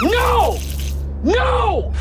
No! No!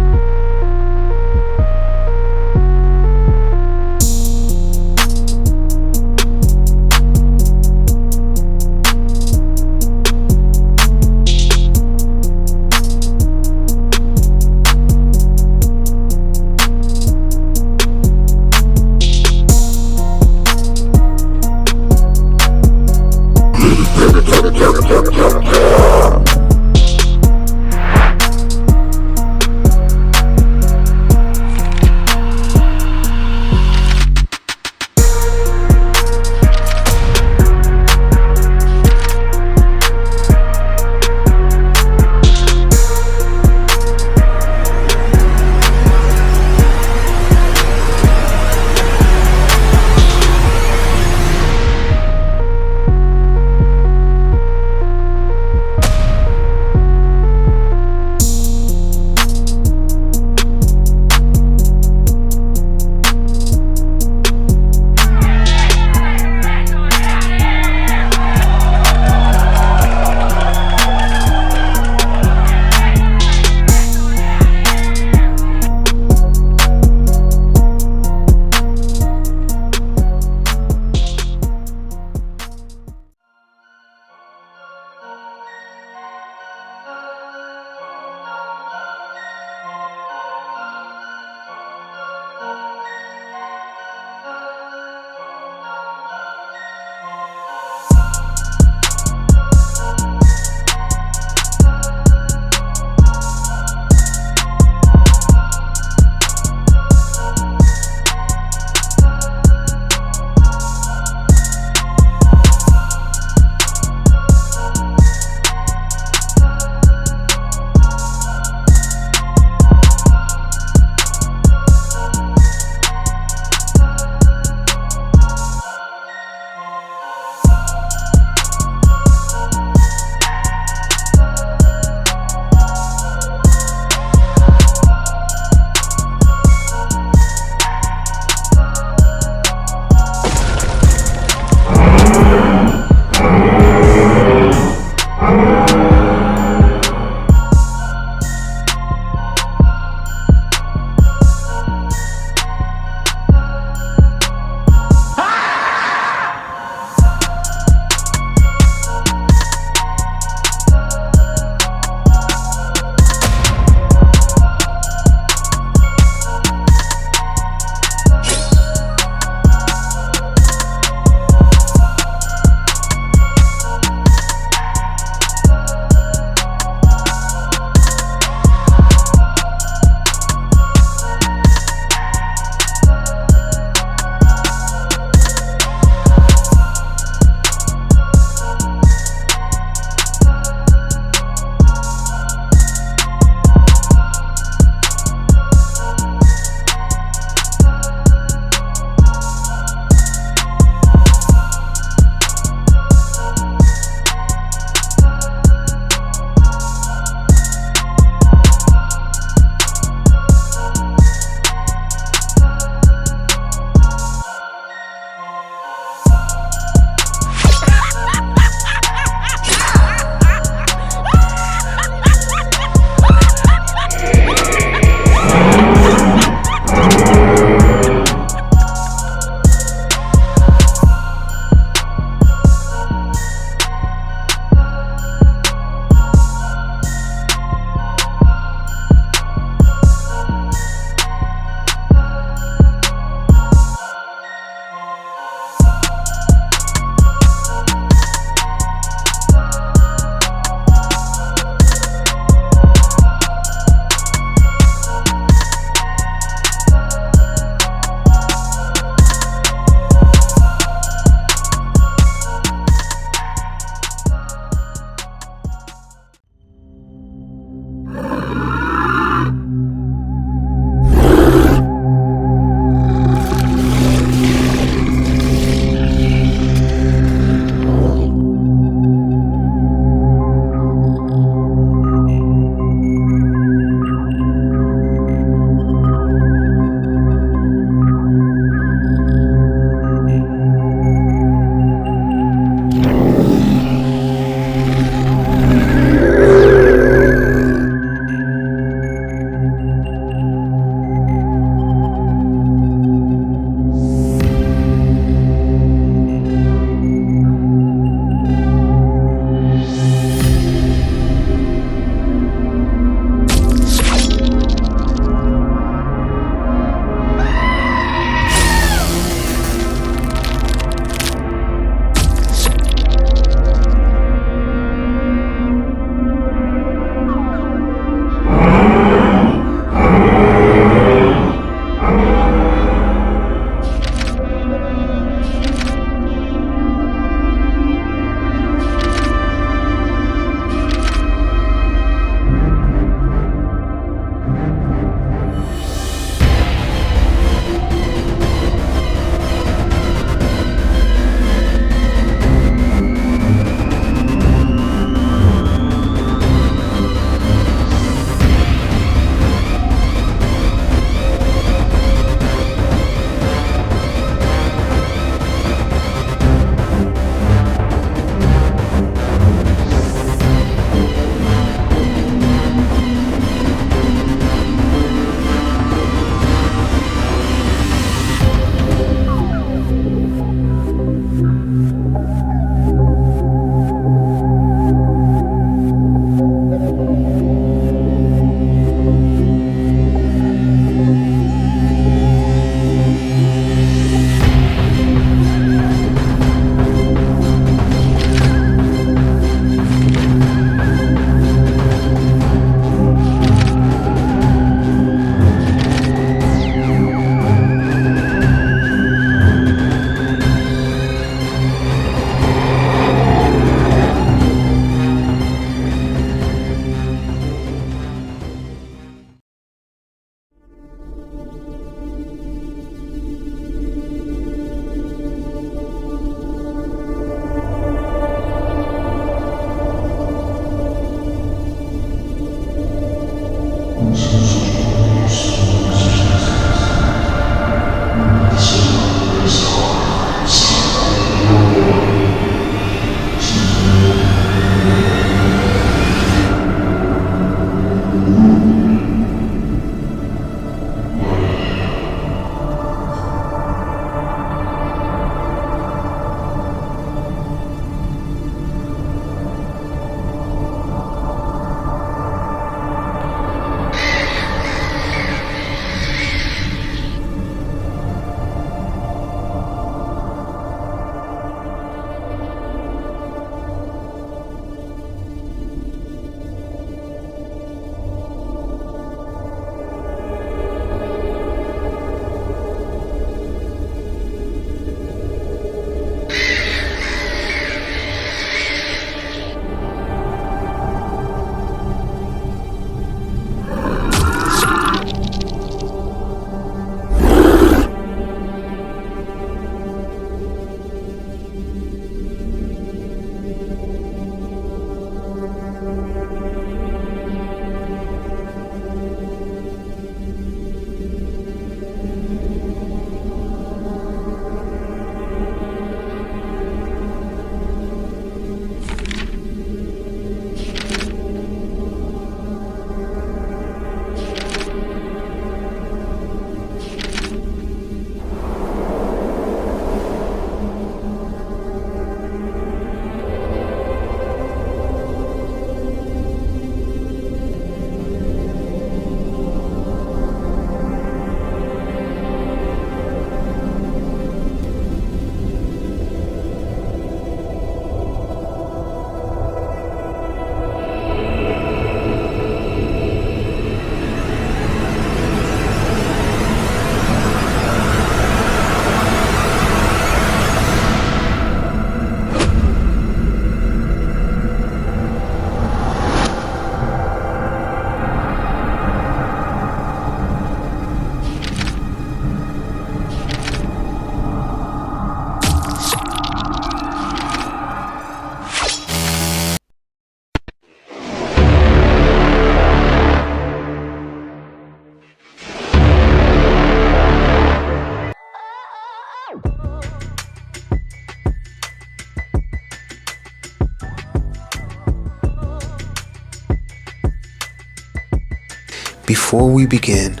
Before we begin,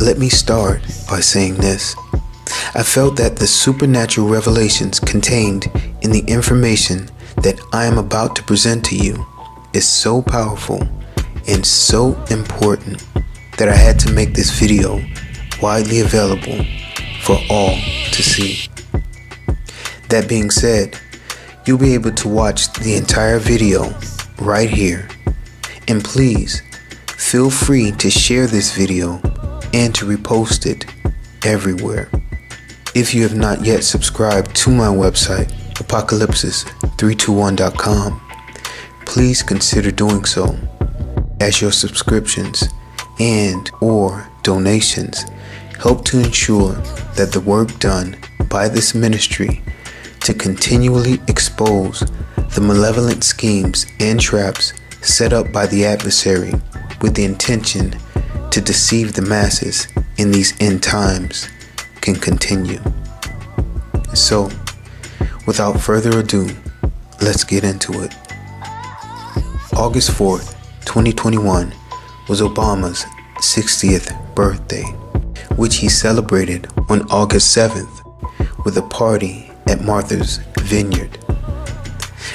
let me start by saying this. I felt that the supernatural revelations contained in the information that I am about to present to you is so powerful and so important that I had to make this video widely available for all to see. That being said, you'll be able to watch the entire video right here. And please, feel free to share this video and to repost it everywhere. If you have not yet subscribed to my website, apocalypsis321.com, please consider doing so, as your subscriptions and or donations help to ensure that the work done by this ministry to continually expose the malevolent schemes and traps set up by the adversary with the intention to deceive the masses in these end times can continue. So, without further ado, let's get into it. August 4th, 2021 was Obama's 60th birthday, which he celebrated on August 7th with a party at Martha's Vineyard.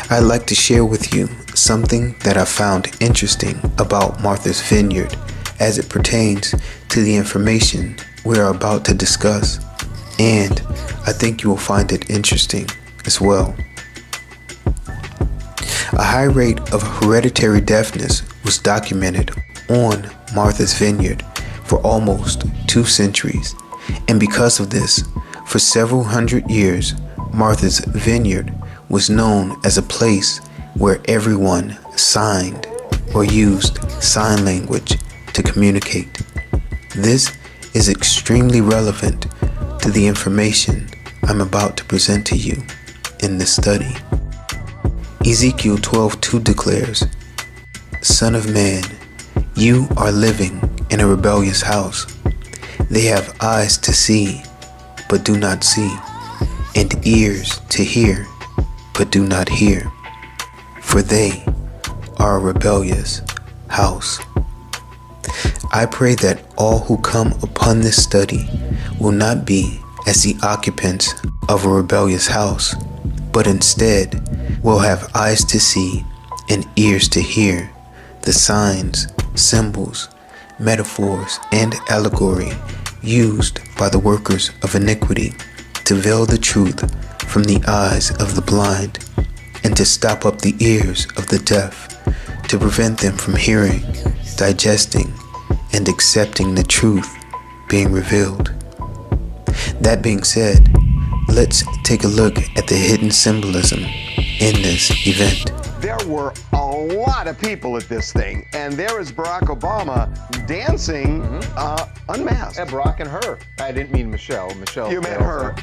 I'd like to share with you something that I found interesting about Martha's Vineyard as it pertains to the information we are about to discuss, and I think you will find it interesting as well. A high rate of hereditary deafness was documented on Martha's Vineyard for almost 2 centuries, and because of this, for several hundred years, Martha's Vineyard was known as a place where everyone signed or used sign language to communicate. This is extremely relevant to the information I'm about to present to you in this study. Ezekiel 12:2 declares, "Son of man, you are living in a rebellious house. They have eyes to see, but do not see, and ears to hear, but do not hear. For they are a rebellious house." I pray that all who come upon this study will not be as the occupants of a rebellious house, but instead will have eyes to see and ears to hear the signs, symbols, metaphors, and allegory used by the workers of iniquity to veil the truth from the eyes of the blind and to stop up the ears of the deaf, to prevent them from hearing, digesting, and accepting the truth being revealed. That being said, let's take a look at the hidden symbolism in this event. There were a lot of people at this thing, and there is Barack Obama dancing unmasked. Yeah, Barack and her. I didn't mean Michelle. Michelle. You meant her.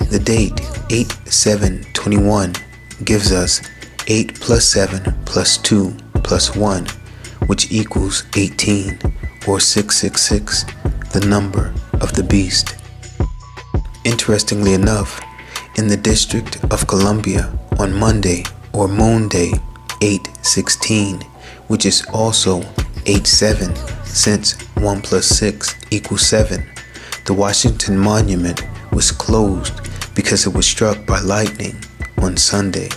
The date 8/7/21 gives us 8 + 7 + 2 plus 1, which equals 18, or 666, the number of the beast. Interestingly enough, in the District of Columbia on Monday or Moon Day 8/16, which is also 8/7 since 1 plus 6 equals 7, the Washington Monument was closed because it was struck by lightning on Sunday.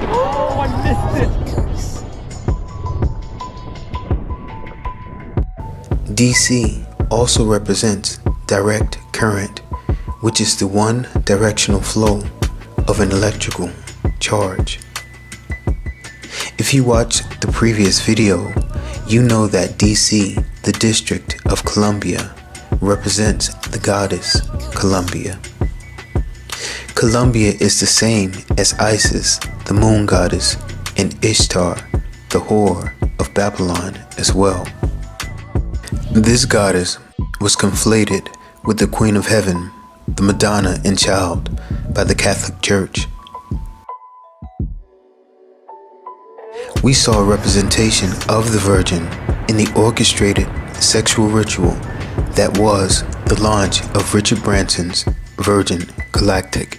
Oh, I missed it! DC also represents direct current, which is the one-directional flow of an electrical charge. If you watched the previous video, you know that DC, the District of Columbia, represents the goddess Columbia. Columbia is the same as Isis, the moon goddess, and Ishtar, the whore of Babylon as well. This goddess was conflated with the Queen of Heaven, the Madonna and Child, by the Catholic Church. We saw a representation of the Virgin in the orchestrated sexual ritual that was the launch of Richard Branson's Virgin Galactic.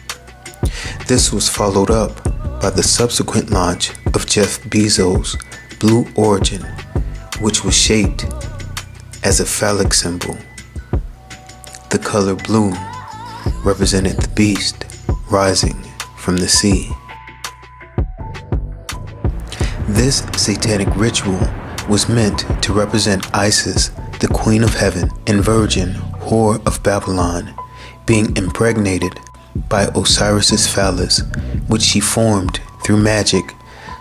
This was followed up by the subsequent launch of Jeff Bezos' Blue Origin, which was shaped as a phallic symbol. The color blue represented the beast rising from the sea. This satanic ritual was meant to represent Isis, the Queen of Heaven and Virgin whore of Babylon, being impregnated by Osiris's phallus, which she formed through magic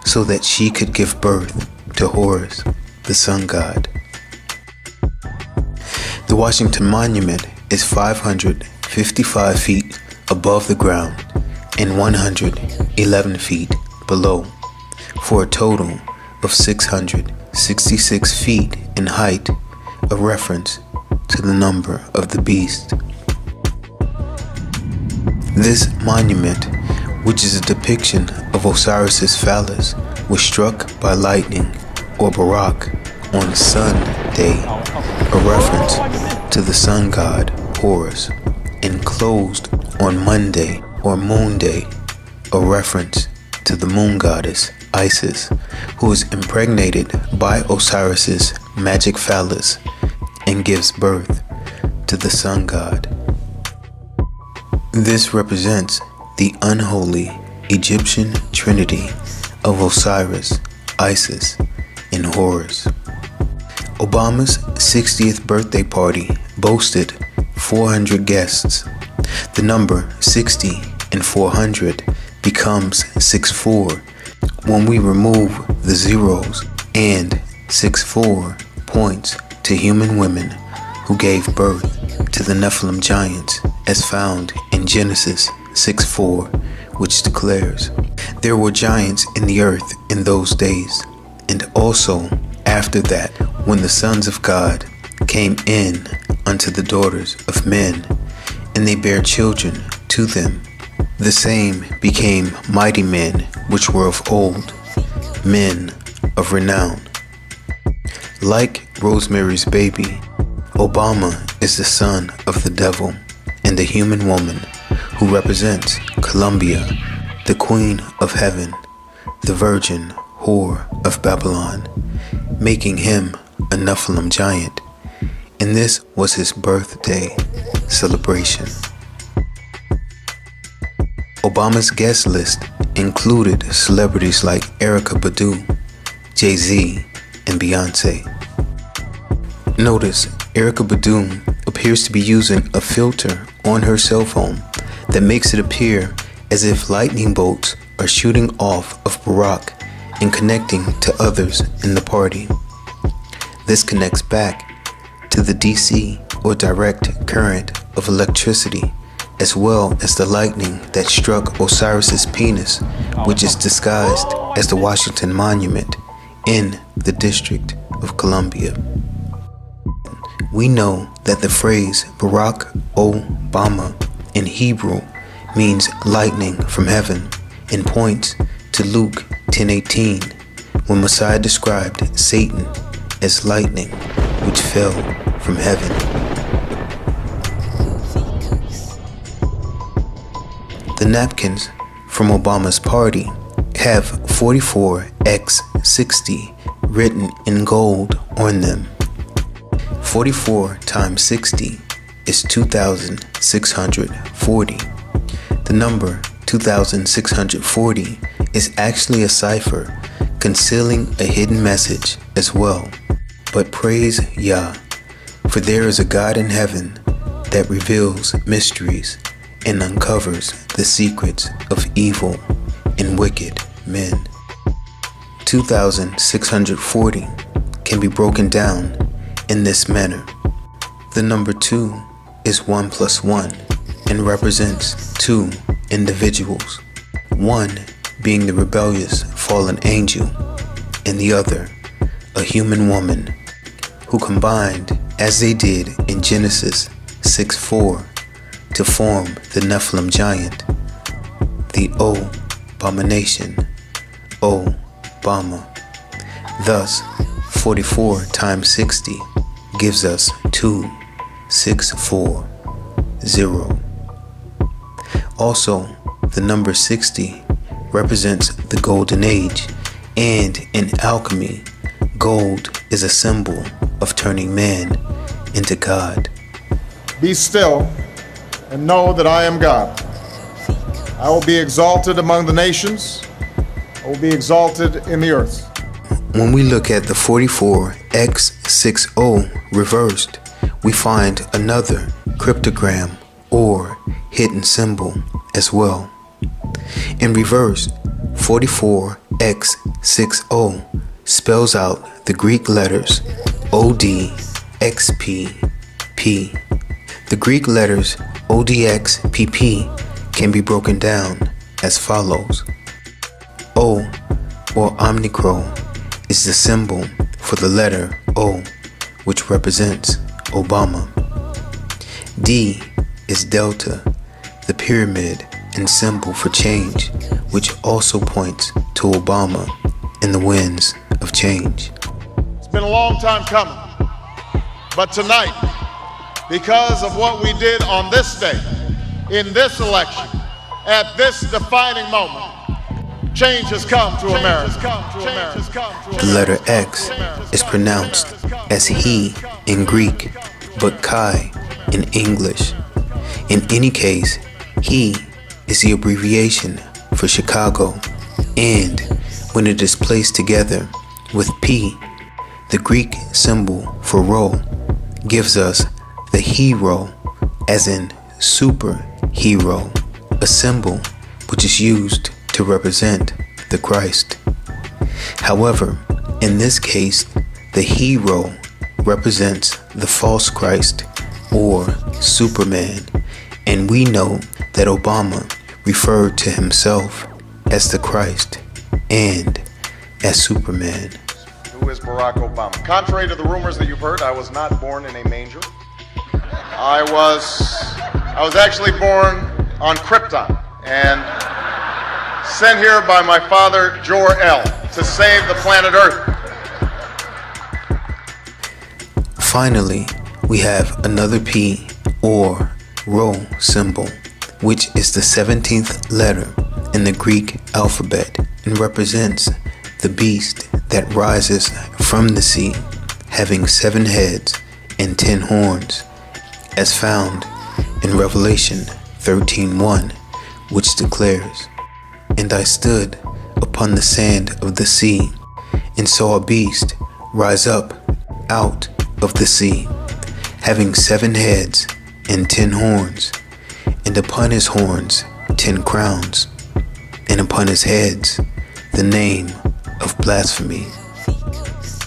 so that she could give birth to Horus, the sun god. The Washington Monument is 555 feet above the ground and 111 feet below, for a total of 666 feet in height, a reference to the number of the beast. This monument, which is a depiction of Osiris's phallus, was struck by lightning, or Barak, on Sunday, a reference to the sun god Horus, and closed on Monday or Moon Day, a reference to the moon goddess Isis, who is impregnated by Osiris's magic phallus and gives birth to the sun god. This represents the unholy Egyptian trinity of Osiris, Isis, and Horus. Obama's 60th birthday party boasted 400 guests. The number 60 and 400 becomes 64 when we remove the zeros, and 64 points to human women who gave birth to the Nephilim giants, as found in Genesis 6:4, which declares, "There were giants in the earth in those days, and also after that, when the sons of God came in unto the daughters of men, and they bare children to them, the same became mighty men which were of old, men of renown." Like Rosemary's Baby, Obama is the son of the devil and the human woman who represents Columbia, the Queen of Heaven, the Virgin whore of Babylon, making him a Nephilim giant, and this was his birthday celebration. Obama's guest list included celebrities like Erykah Badu, Jay-Z, and Beyonce. Notice Erykah Badu appears to be using a filter on her cell phone that makes it appear as if lightning bolts are shooting off of Barack and connecting to others in the party. This connects back to the DC or direct current of electricity, as well as the lightning that struck Osiris's penis, which is disguised as the Washington Monument in the District of Columbia. we know that the phrase Barack Obama in Hebrew means lightning from heaven and points to Luke 10:18, when Messiah described Satan as lightning which fell from heaven. The napkins from Obama's party have 44x60 written in gold on them. 44 times 60 is 2,640. The number 2,640 is actually a cipher concealing a hidden message as well. But praise Yah, for there is a God in heaven that reveals mysteries and uncovers the secrets of evil and wicked men. 2,640 can be broken down in this manner. The number 2 is 1 plus 1 and represents 2 individuals, one being the rebellious fallen angel and the other a human woman who combined as they did in Genesis 6:4 to form the Nephilim giant, the O-abomination, Obama. Thus, 44 times 60 gives us 2640. Also, the number 60 represents the golden age, and in alchemy, gold is a symbol of turning man into God. Be still and know that I am God. I will be exalted among the nations. I will be exalted in the earth. When we look at the 44x60 reversed, we find another cryptogram or hidden symbol as well. In reverse, 44x60 spells out the Greek letters ODXPP. The Greek letters ODXPP can be broken down as follows. O, or Omicron, is the symbol for the letter O, which represents Obama. D is Delta, the pyramid and symbol for change, which also points to Obama in the winds of change. It's been a long time coming, but tonight, because of what we did on this day, in this election, at this defining moment, change has come to America. The letter X is pronounced as he in Greek, but Chi in English. In any case, he is the abbreviation for Chicago, and when it is placed together with P, the Greek symbol for rho, gives us the hero, as in superhero, a symbol which is used to represent the Christ. However, in this case, the hero represents the false Christ or Superman, and we know that Obama referred to himself as the Christ and as Superman. Who is Barack Obama? Contrary to the rumors that you've heard, I was not born in a manger. I was actually born on Krypton and sent here by my father, Jor-El, to save the planet Earth. Finally, we have another P or Rho symbol, which is the 17th letter in the Greek alphabet and represents the beast that rises from the sea, having 7 heads and 10 horns, as found in Revelation 13:1, which declares, "And I stood upon the sand of the sea, and saw a beast rise up out of the sea, having 7 heads and 10 horns, and upon his horns 10 crowns, and upon his heads the name of blasphemy."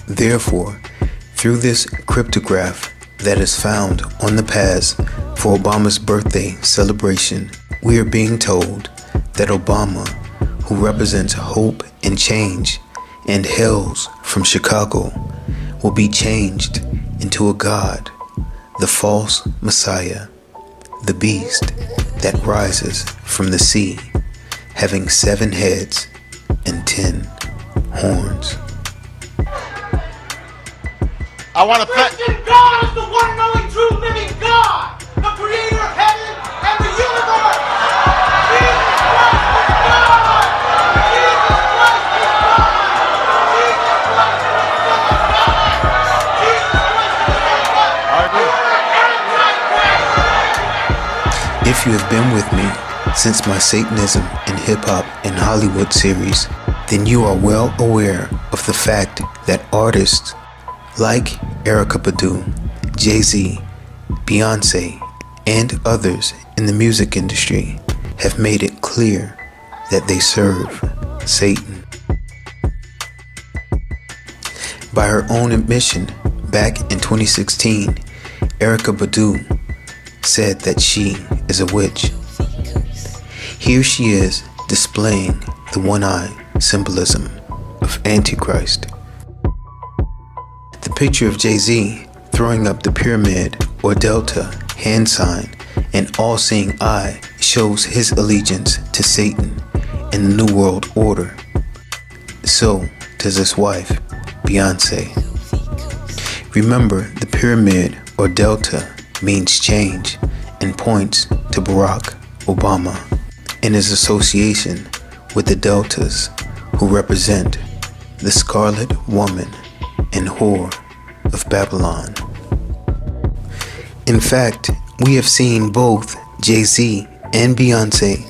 Therefore, through this cryptograph that is found on the pass for Obama's birthday celebration, we are being told that Obama, who represents hope and change and hails from Chicago, will be changed into a god the false Messiah, the beast that rises from the sea, having 7 heads and 10 horns. I want to thank. Christian God is the one and only true living God, the creator of heaven and the universe. Jesus Christ is God. Jesus Christ is God. Jesus Christ is the Son of God. Jesus Christ is the Son of God. I agree. If you have been with me since my Satanism and Hip Hop in Hollywood series, then you are well aware of the fact that artists like Erykah Badu, Jay-Z, Beyonce, and others in the music industry have made it clear that they serve Satan. By her own admission, back in 2016, Erykah Badu said that she is a witch. Here she is displaying the one-eye symbolism of Antichrist. The picture of Jay-Z throwing up the pyramid or delta hand sign and all-seeing eye shows his allegiance to Satan and the New World Order. So does his wife, Beyonce. Remember, the pyramid or delta means change and points to Barack Obama and his association with the deltas who represent the Scarlet Woman and whore of Babylon. In fact, we have seen both Jay-Z and Beyonce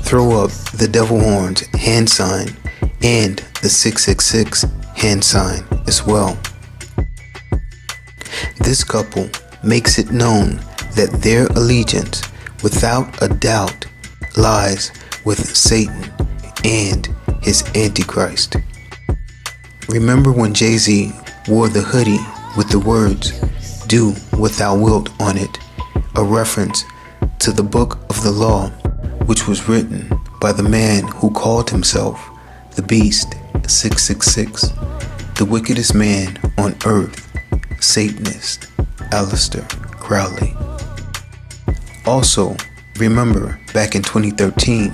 throw up the devil horns hand sign and the 666 hand sign as well. This couple makes it known that their allegiance, without a doubt, lies with Satan and his Antichrist. Remember when Jay-Z wore the hoodie with the words, "Do what thou wilt" on it, a reference to the book of the law, which was written by the man who called himself the Beast 666, the wickedest man on earth, Satanist Aleister Crowley. Also, remember back in 2013,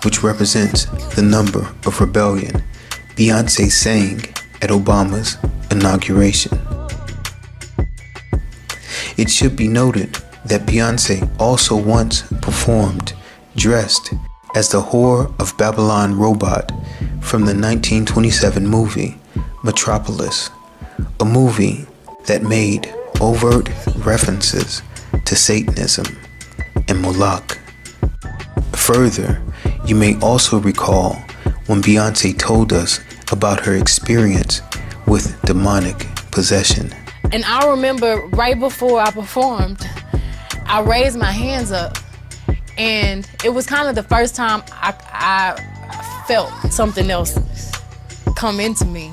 which represents the number of rebellion, Beyonce sang at Obama's inauguration. It should be noted that Beyonce also once performed dressed as the Whore of Babylon robot from the 1927 movie Metropolis, a movie that made overt references to Satanism and Moloch. Further, you may also recall when Beyonce told us about her experience with demonic possession. And I remember right before I performed, I raised my hands up, and it was kind of the first time I felt something else come into me,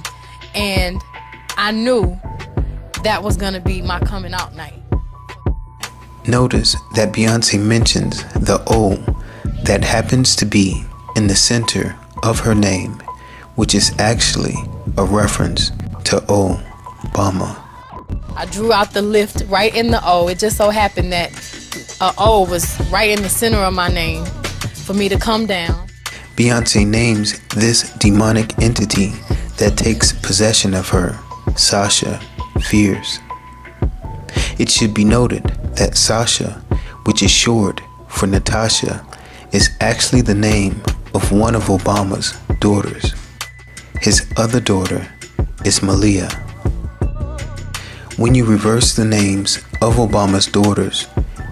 and I knew that was gonna be my coming out night. Notice that Beyonce mentions the O that happens to be in the center of her name, which is actually a reference to Obama. I drew out the lift right in the O. It just so happened that O was right in the center of my name for me to come down. Beyonce names this demonic entity that takes possession of her, Sasha Fierce. It should be noted that Sasha, which is short for Natasha, is actually the name of one of Obama's daughters. His other daughter is Malia. When you reverse the names of Obama's daughters,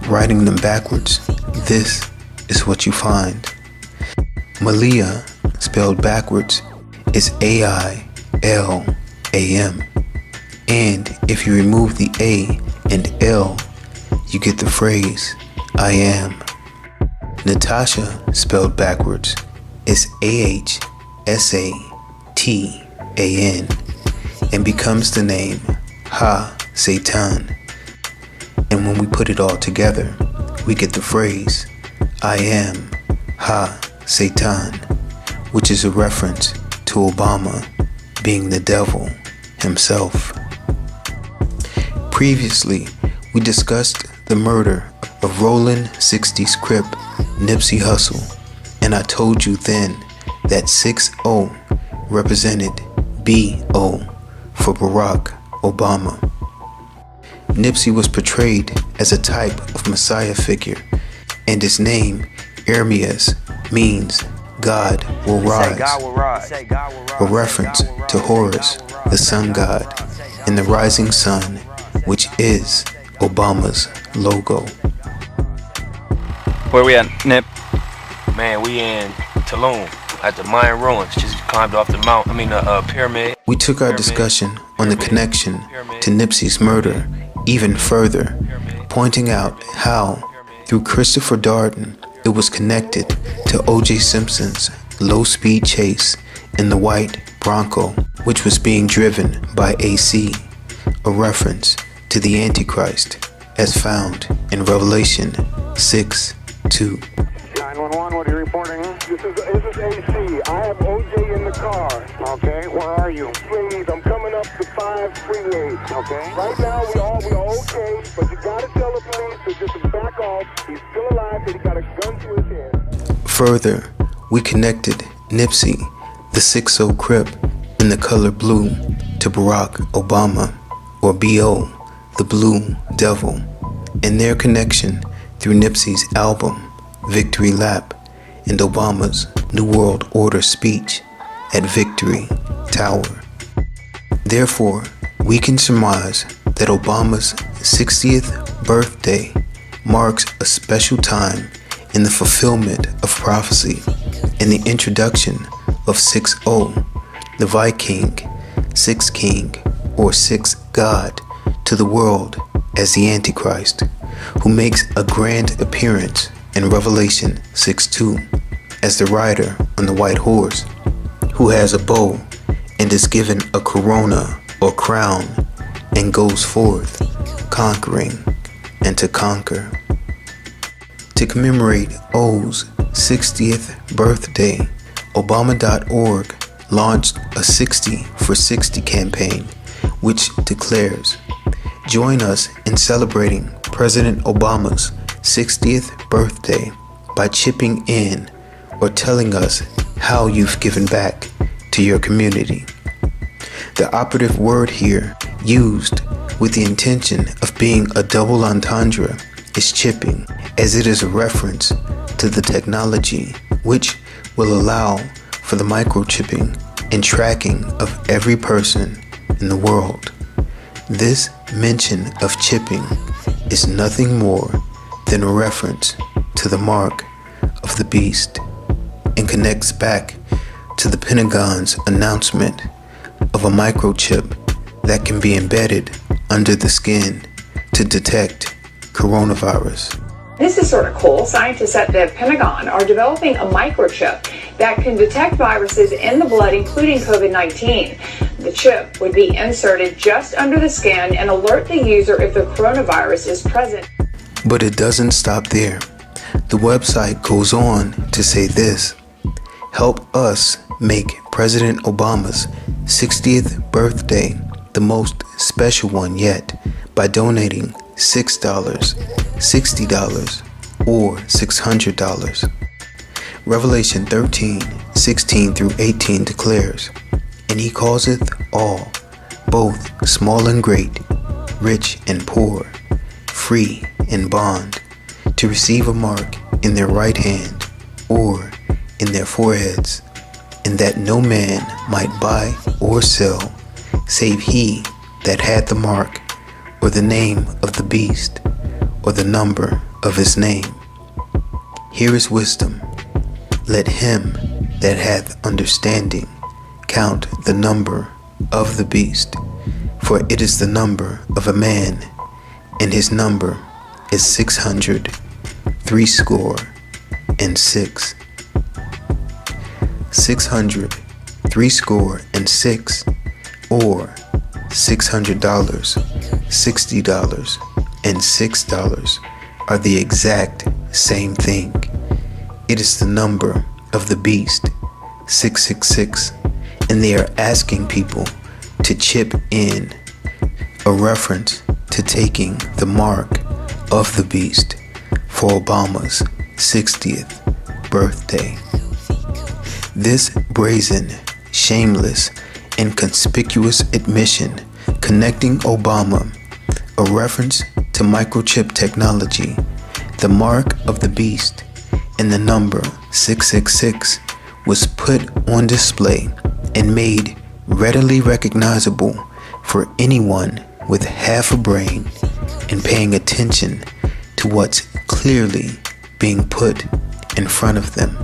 writing them backwards, this is what you find. Malia, spelled backwards, is A-I-L-A-M. And if you remove the A and L, you get the phrase, I am. Natasha, spelled backwards, is A-H-S-A-T-A-N and becomes the name Ha-Satan. And when we put it all together, we get the phrase, I am Ha-Satan, which is a reference to Obama being the devil himself. Previously, we discussed the murder of Rollin' 60s Crip Nipsey Hussle, and I told you then that 6-0 represented B-O for Barack Obama. Nipsey was portrayed as a type of Messiah figure, and his name, Hermes, means God will rise, a reference to Horus, the sun god, and the rising sun, which is Obama's logo. Where we at, Nip? Man, we in Tulum at the Mayan ruins. Just climbed off the pyramid. We took our discussion on the connection to Nipsey's murder even further, pointing out how, through Christopher Darden, it was connected to O.J. Simpson's low-speed chase in the white Bronco, which was being driven by AC, a reference to the Antichrist as found in Revelation 6:2. 911, what are you reporting? This is AC. I have OJ in the car. Okay, where are you? Please, I'm coming up the 5 freeway. Okay. Right now we are okay, but you gotta tell the police to just back off. He's still alive, and he got a gun to his head. Further, we connected Nipsey, the 6-0 Crip in the color blue, to Barack Obama, or B.O., the Blue Devil, and their connection through Nipsey's album Victory Lap and Obama's New World Order speech at Victory Tower. Therefore, we can surmise that Obama's 60th birthday marks a special time in the fulfillment of prophecy and the introduction of 6-0, the Viking, 6 King, or 6 God, to the world as the Antichrist, who makes a grand appearance in Revelation 6:2 as the rider on the white horse, who has a bow and is given a corona or crown and goes forth conquering and to conquer. To commemorate O's 60th birthday, Obama.org launched a 60 for 60 campaign, which declares, "Join us in celebrating President Obama's 60th birthday by chipping in or telling us how you've given back to your community." The operative word here, used with the intention of being a double entendre, is chipping, as it is a reference to the technology which will allow for the microchipping and tracking of every person in the world. This mention of chipping is nothing more than a reference to the mark of the beast and connects back to the Pentagon's announcement of a microchip that can be embedded under the skin to detect coronavirus. This is sort of cool. Scientists at the Pentagon are developing a microchip that can detect viruses in the blood, including COVID-19. The chip would be inserted just under the skin and alert the user if the coronavirus is present. But it doesn't stop there. The website goes on to say this: "Help us make President Obama's 60th birthday the most special one yet by donating $6, $60, or $600. Revelation 13:16 through 18 declares, "And he causeth all, both small and great, rich and poor, free and bond, to receive a mark in their right hand or in their foreheads, and that no man might buy or sell, save he that had the mark, or the name of the beast, or the number of his name. Here is wisdom. Let him that hath understanding count the number of the beast, for it is the number of a man, and his number is 666. 666, or $600, $60, and $6 are the exact same thing. It is the number of the beast, 666, and they are asking people to chip in, a reference to taking the mark of the beast for Obama's 60th birthday. This brazen, shameless, and conspicuous admission connecting Obama, a reference to microchip technology, the mark of the beast, and the number 666 was put on display and made readily recognizable for anyone with half a brain and paying attention to what's clearly being put in front of them.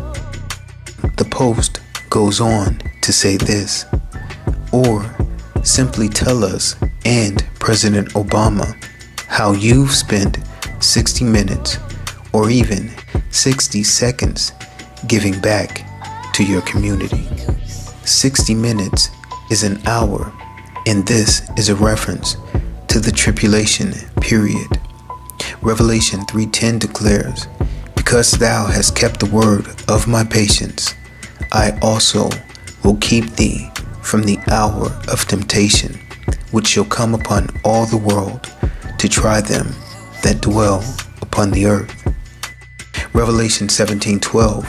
The post goes on to say this, or simply tell us and President Obama how you've spent 60 minutes or even 60 seconds giving back to your community. 60 minutes is an hour, and this is a reference to the tribulation period. Revelation 3:10 declares, "Because thou hast kept the word of my patience, I also will keep thee from the hour of temptation, which shall come upon all the world to try them that dwell upon the earth." Revelation 17:12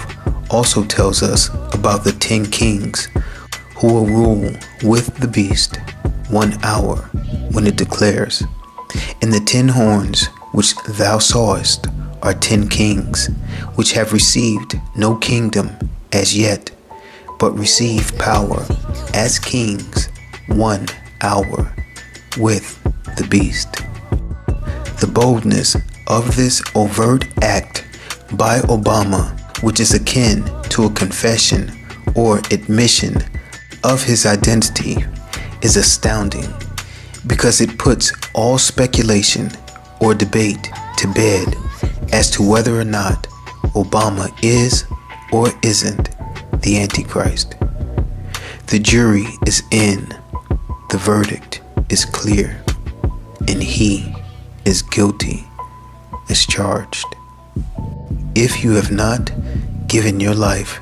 also tells us about the 10 kings who will rule with the beast 1 hour, when it declares, "And the 10 horns which thou sawest are 10 kings, which have received no kingdom as yet, but receive power as kings 1 hour with the beast." The boldness of this overt act by Obama, which is akin to a confession or admission of his identity, is astounding because it puts all speculation or debate to bed as to whether or not Obama is or isn't the Antichrist. The jury is in, the verdict is clear, and he is guilty as charged. If you have not given your life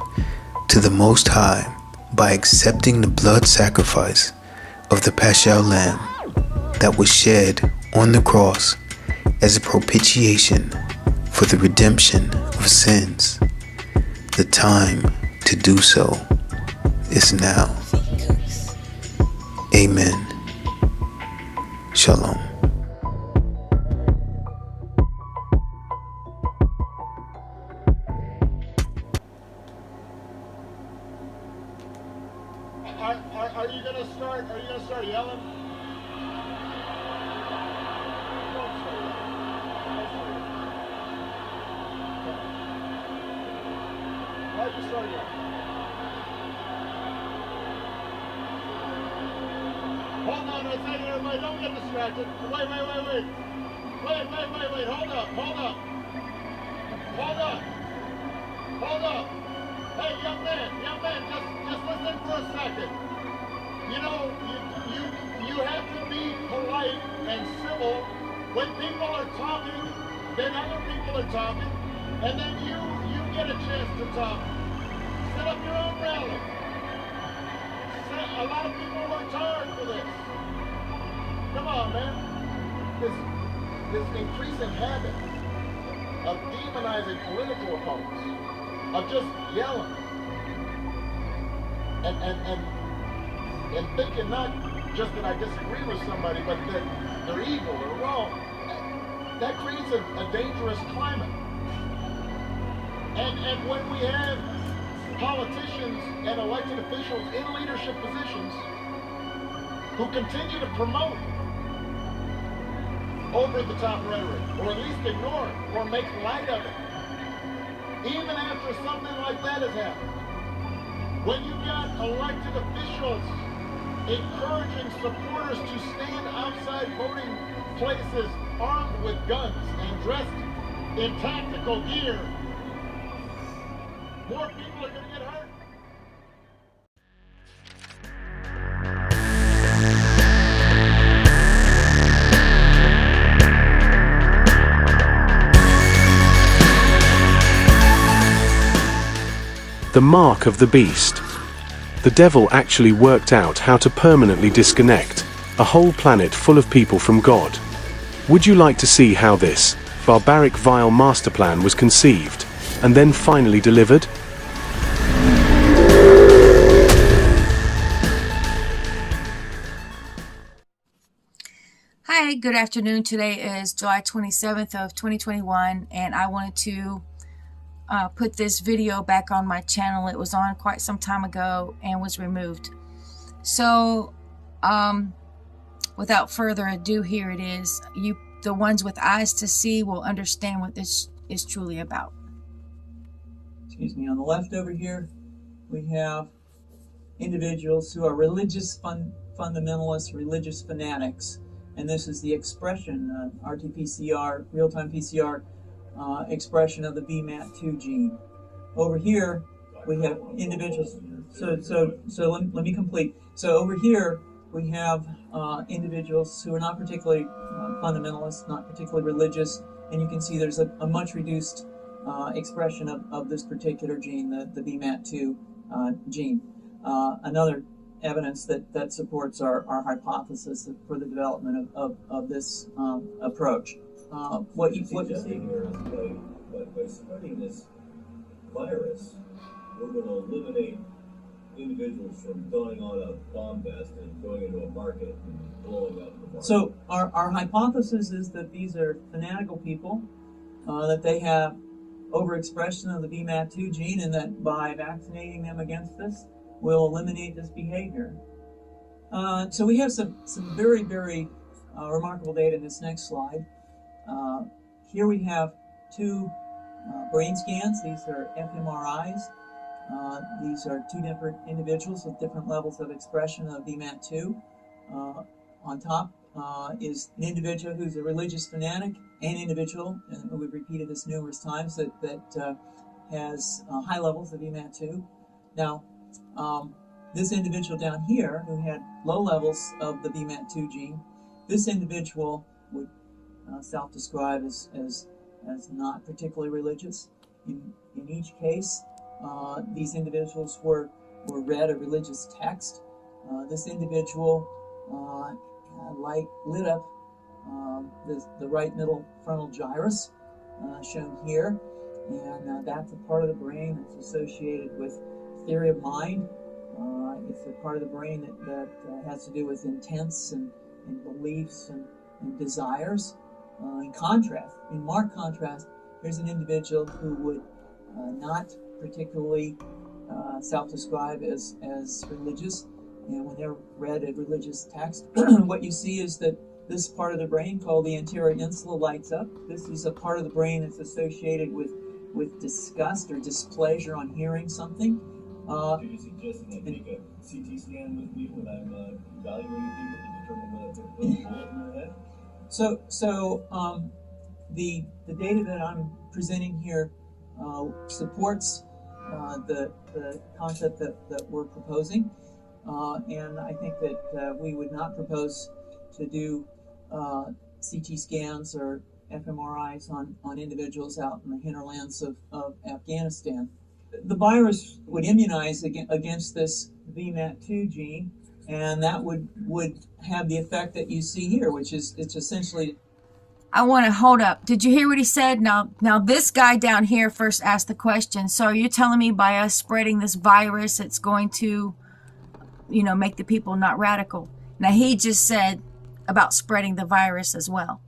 to the Most High by accepting the blood sacrifice of the Paschal Lamb that was shed on the cross as a propitiation for the redemption of sins, the time to do so is now. Amen. Shalom. Are you gonna start yelling? Don't start yelling. Why did you start yelling? Hold on a second, everybody, don't get distracted. Wait, hold up. Hey, young man, just listen for a second. You know, you have to be polite and civil when people are talking, then other people are talking, and then you get a chance to talk. Set up your own rally. A lot of people worked hard for this. Come on, man. This increasing habit of demonizing political opponents, of just yelling, and thinking not just that I disagree with somebody, but that they're evil or wrong. That creates a dangerous climate. And when we have politicians and elected officials in leadership positions who continue to promote over-the-top rhetoric, or at least ignore it, or make light of it, even after something like that has happened, when you've got elected officials encouraging supporters to stand outside voting places armed with guns and dressed in tactical gear, more people are going to get hurt. The mark of the beast. The devil actually worked out how to permanently disconnect a whole planet full of people from God. Would you like to see how this barbaric vile master plan was conceived and then finally delivered? Hi, good afternoon. Today is July 27th of 2021, and I wanted to put this video back on my channel. It was on quite some time ago and was removed. So, without further ado, here it is. The ones with eyes to see will understand what this is truly about. Excuse me, on the left over here, we have individuals who are religious fundamentalists, religious fanatics. And this is the expression, RT-PCR, real-time PCR expression of the BMAT2 gene. Over here, we have individuals. So let me complete. So over here, we have individuals who are not particularly fundamentalist, not particularly religious, and you can see there's a much reduced expression of this particular gene, the BMAT2 gene. Another evidence that supports our hypothesis for the development of this approach. What you see here is by spreading this virus, we're going to eliminate individuals from going on a bomb vest and going into a market and blowing up the market. So our hypothesis is that these are fanatical people, that they have overexpression of the BMAT2 gene, and that by vaccinating them against this, will eliminate this behavior. So we have some very, very remarkable data in this next slide. Here we have two brain scans. These are fMRIs. These are two different individuals with different levels of expression of BMAT2. On top is an individual who's a religious fanatic, an individual, and we've repeated this numerous times, that has high levels of BMAT2. Now, this individual down here who had low levels of the BMAT2 gene, this individual would self-describe as not particularly religious. In each case, these individuals were read a religious text. This individual lit up the right middle frontal gyrus, shown here, and that's a part of the brain that's associated with theory of mind. It's a part of the brain that has to do with intents and beliefs and desires. In contrast, in marked contrast, here's an individual who would not particularly self-describe as religious, and when they're read a religious text, what you see is that this part of the brain called the anterior insula lights up. This is a part of the brain that's associated with disgust or displeasure on hearing something. Are you suggesting I take a CT scan with me when I'm evaluating people to determine whether to put a bullet in their head? So the data that I'm presenting here supports the concept that we're proposing, and I think that we would not propose to do CT scans or fMRIs on individuals out in the hinterlands of Afghanistan. The virus would immunize against this BMAT2 gene, and that would have the effect that you see here, which is it's essentially... I want to hold up. Did you hear what he said? Now this guy down here first asked the question. So are you telling me by us spreading this virus, it's going to, make the people not radical? Now he just said about spreading the virus as well.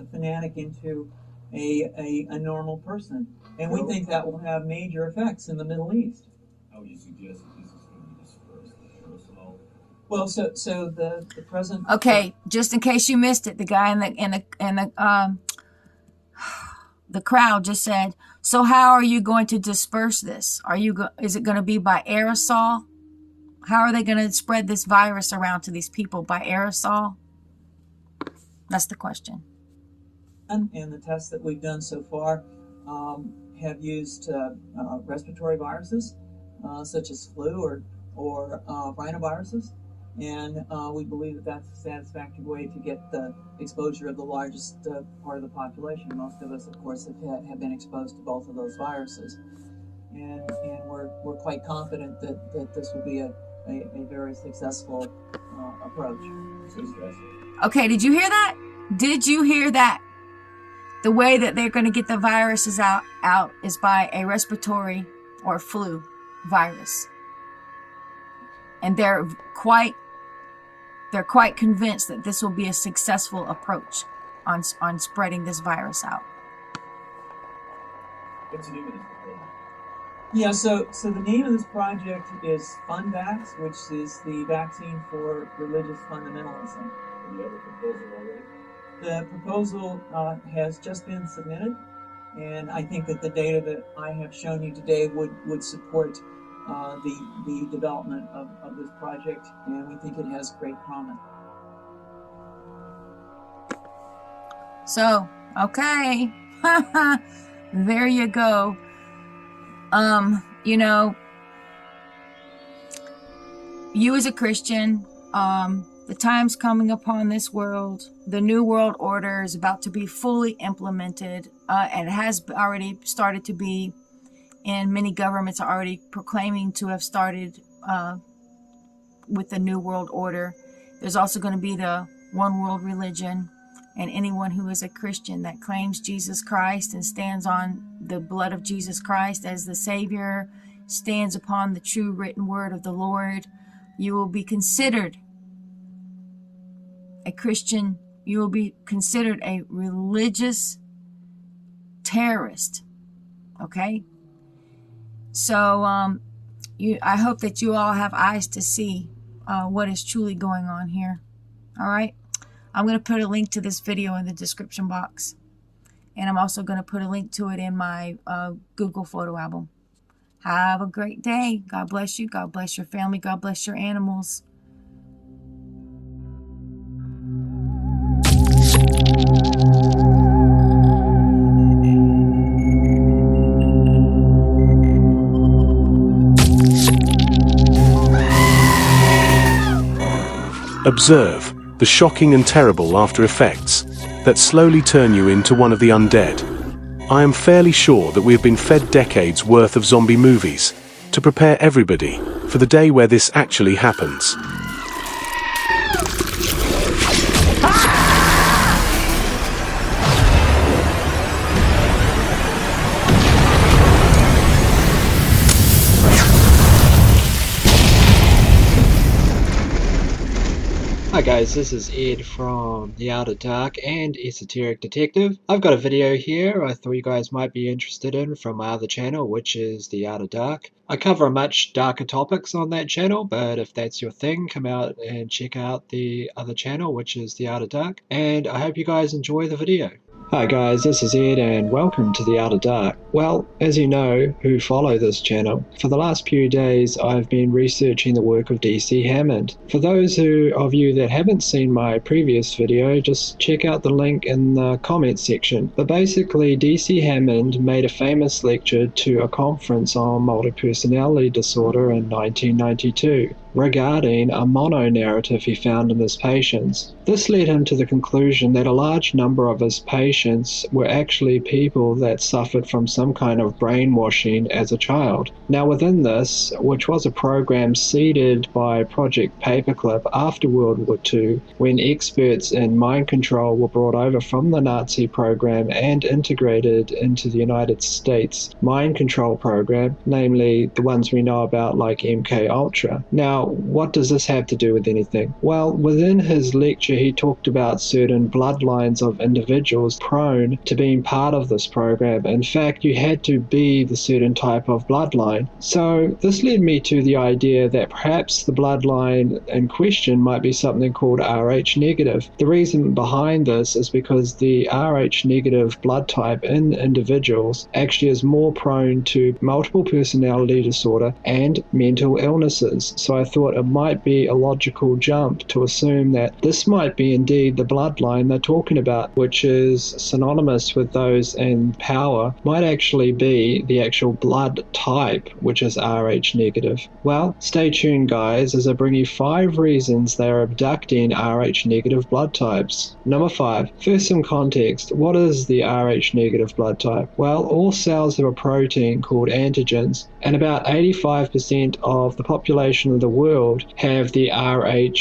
A fanatic into a normal person. And we think that will have major effects in the Middle East. How would you suggest that this is going to be dispersed? Well, so the present. Okay, just in case you missed it, the guy in the crowd just said, "So how are you going to disperse this? Is it going to be by aerosol? How are they going to spread this virus around to these people, by aerosol?" That's the question. And the tests that we've done so far have used respiratory viruses, such as flu or rhinoviruses, and we believe that that's a satisfactory way to get the exposure of the largest part of the population. Most of us, of course, have been exposed to both of those viruses, and we're quite confident that this will be a very successful approach. Okay, did you hear that? Did you hear that? The way that they're going to get the viruses out is by a respiratory or flu virus. And they're quite convinced that this will be a successful approach on spreading this virus out. What's the name of this proposal? Yeah, so the name of this project is FunVax, which is the vaccine for religious fundamentalism. Do you have a proposal already? The proposal has just been submitted, and I think that the data that I have shown you today would support the development of this project, and we think it has great promise. So, okay. There you go. You know, you as a Christian, the time's coming upon this world. The New World Order is about to be fully implemented, and it has already started to be, and many governments are already proclaiming to have started with the New World Order. There's also going to be the one world religion, and anyone who is a Christian that claims Jesus Christ and stands on the blood of Jesus Christ as the Savior, stands upon the true written word of the Lord, you will be considered a Christian. You will be considered a religious terrorist. Okay? So I hope that you all have eyes to see what is truly going on here. All right? I'm going to put a link to this video in the description box. And I'm also going to put a link to it in my Google photo album. Have a great day. God bless you. God bless your family. God bless your animals. Observe the shocking and terrible after effects that slowly turn you into one of the undead. I am fairly sure that we have been fed decades worth of zombie movies to prepare everybody for the day where this actually happens. Hi guys, this is Ed from The Outer Dark and Esoteric Detective. I've got a video here I thought you guys might be interested in from my other channel, which is The Outer Dark. I cover much darker topics on that channel, but if that's your thing, come out and check out the other channel, which is The Outer Dark, and I hope you guys enjoy the video. Hi guys, this is Ed and welcome to The Outer Dark. Well, as you know, who follow this channel, for the last few days I've been researching the work of DC Hammond. For those of you that haven't seen my previous video, just check out the link in the comments section. But basically, DC Hammond made a famous lecture to a conference on multi-personality disorder in 1992. Regarding a mono-narrative he found in his patients. This led him to the conclusion that a large number of his patients were actually people that suffered from some kind of brainwashing as a child. Now within this, which was a program seeded by Project Paperclip after World War II, when experts in mind control were brought over from the Nazi program and integrated into the United States mind control program, namely the ones we know about like MKUltra. Now, what does this have to do with anything? Well, within his lecture he talked about certain bloodlines of individuals prone to being part of this program. In fact, you had to be the certain type of bloodline. So this led me to the idea that perhaps the bloodline in question might be something called Rh negative. The reason behind this is because the Rh negative blood type in individuals actually is more prone to multiple personality disorder and mental illnesses. So I thought it might be a logical jump to assume that this might be indeed the bloodline they're talking about, which is synonymous with those in power, might actually be the actual blood type, which is Rh negative. Well, stay tuned guys as I bring you 5 reasons they are abducting Rh negative blood types. Number 5. First, some context. What is the Rh negative blood type? Well, all cells have a protein called antigens, and about 85% of the population of the world have the Rh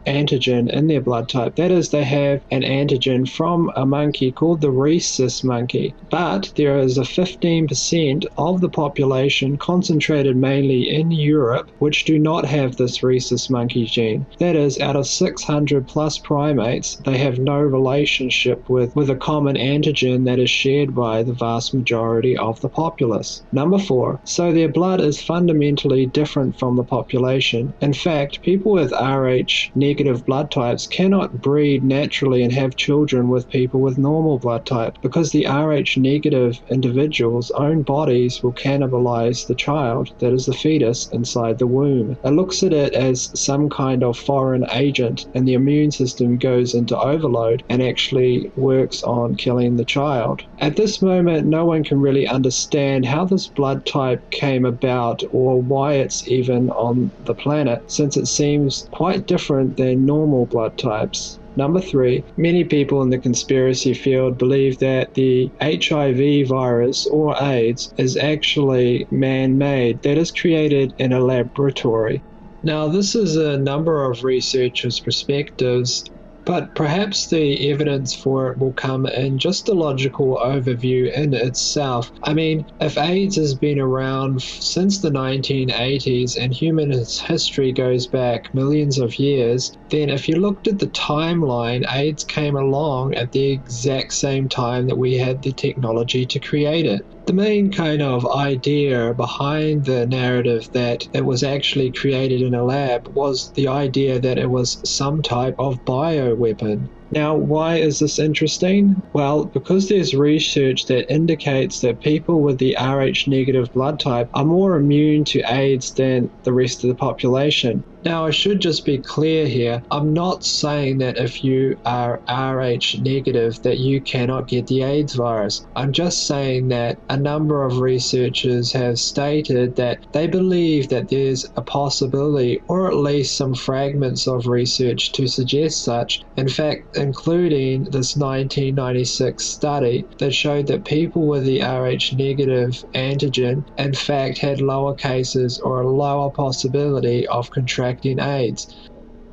antigen in their blood type. That is, they have an antigen from a monkey called the rhesus monkey. But there is a 15% of the population, concentrated mainly in Europe, which do not have this rhesus monkey gene. That is, out of 600 plus primates, they have no relationship with a common antigen that is shared by the vast majority of the populace. Number 4, so their blood is fundamentally different from the population. In fact, people with Rh negative blood types cannot breed naturally and have children with people with normal blood type, because the Rh negative individual's own bodies will cannibalize the child, that is the fetus, inside the womb. It looks at it as some kind of foreign agent, and the immune system goes into overload and actually works on killing the child. At this moment, no one can really understand how this blood type came about or why it's even on the planet, since it seems quite different than normal blood types. Number 3, many people in the conspiracy field believe that the HIV virus or AIDS is actually man-made, that is created in a laboratory. Now, this is a number of researchers' perspectives, but perhaps the evidence for it will come in just a logical overview in itself. I mean, if AIDS has been around since the 1980s and human history goes back millions of years, then if you looked at the timeline, AIDS came along at the exact same time that we had the technology to create it. The main kind of idea behind the narrative that it was actually created in a lab was the idea that it was some type of bioweapon. Now, why is this interesting? Well, because there's research that indicates that people with the Rh negative blood type are more immune to AIDS than the rest of the population. Now, I should just be clear here. I'm not saying that if you are Rh negative that you cannot get the AIDS virus. I'm just saying that a number of researchers have stated that they believe that there's a possibility, or at least some fragments of research to suggest such. In fact, including this 1996 study that showed that people with the Rh negative antigen in fact had lower cases or a lower possibility of contracting AIDS.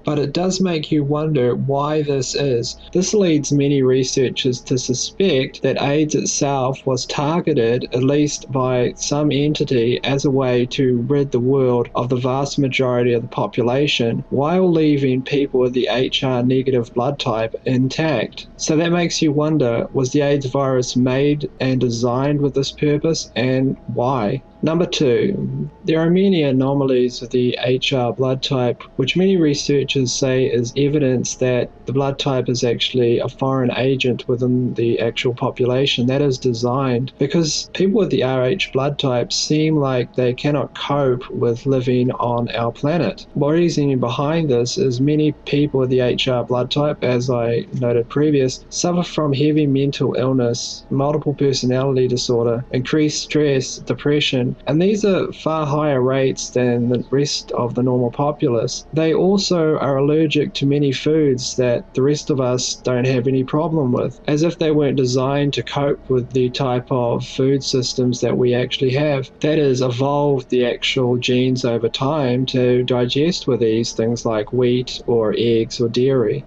But it does make you wonder why this is. This leads many researchers to suspect that AIDS itself was targeted, at least by some entity, as a way to rid the world of the vast majority of the population, while leaving people with the HR negative blood type intact. So that makes you wonder, was the AIDS virus made and designed with this purpose, and why? Number 2, there are many anomalies with the HR blood type, which many researchers say is evidence that the blood type is actually a foreign agent within the actual population that is designed, because people with the Rh blood type seem like they cannot cope with living on our planet. The reasoning behind this is many people with the HR blood type, as I noted previous, suffer from heavy mental illness, multiple personality disorder, increased stress, depression, and these are far higher rates than the rest of the normal populace. They also are allergic to many foods that the rest of us don't have any problem with, as if they weren't designed to cope with the type of food systems that we actually have. That is, evolved the actual genes over time to digest with these things like wheat or eggs or dairy.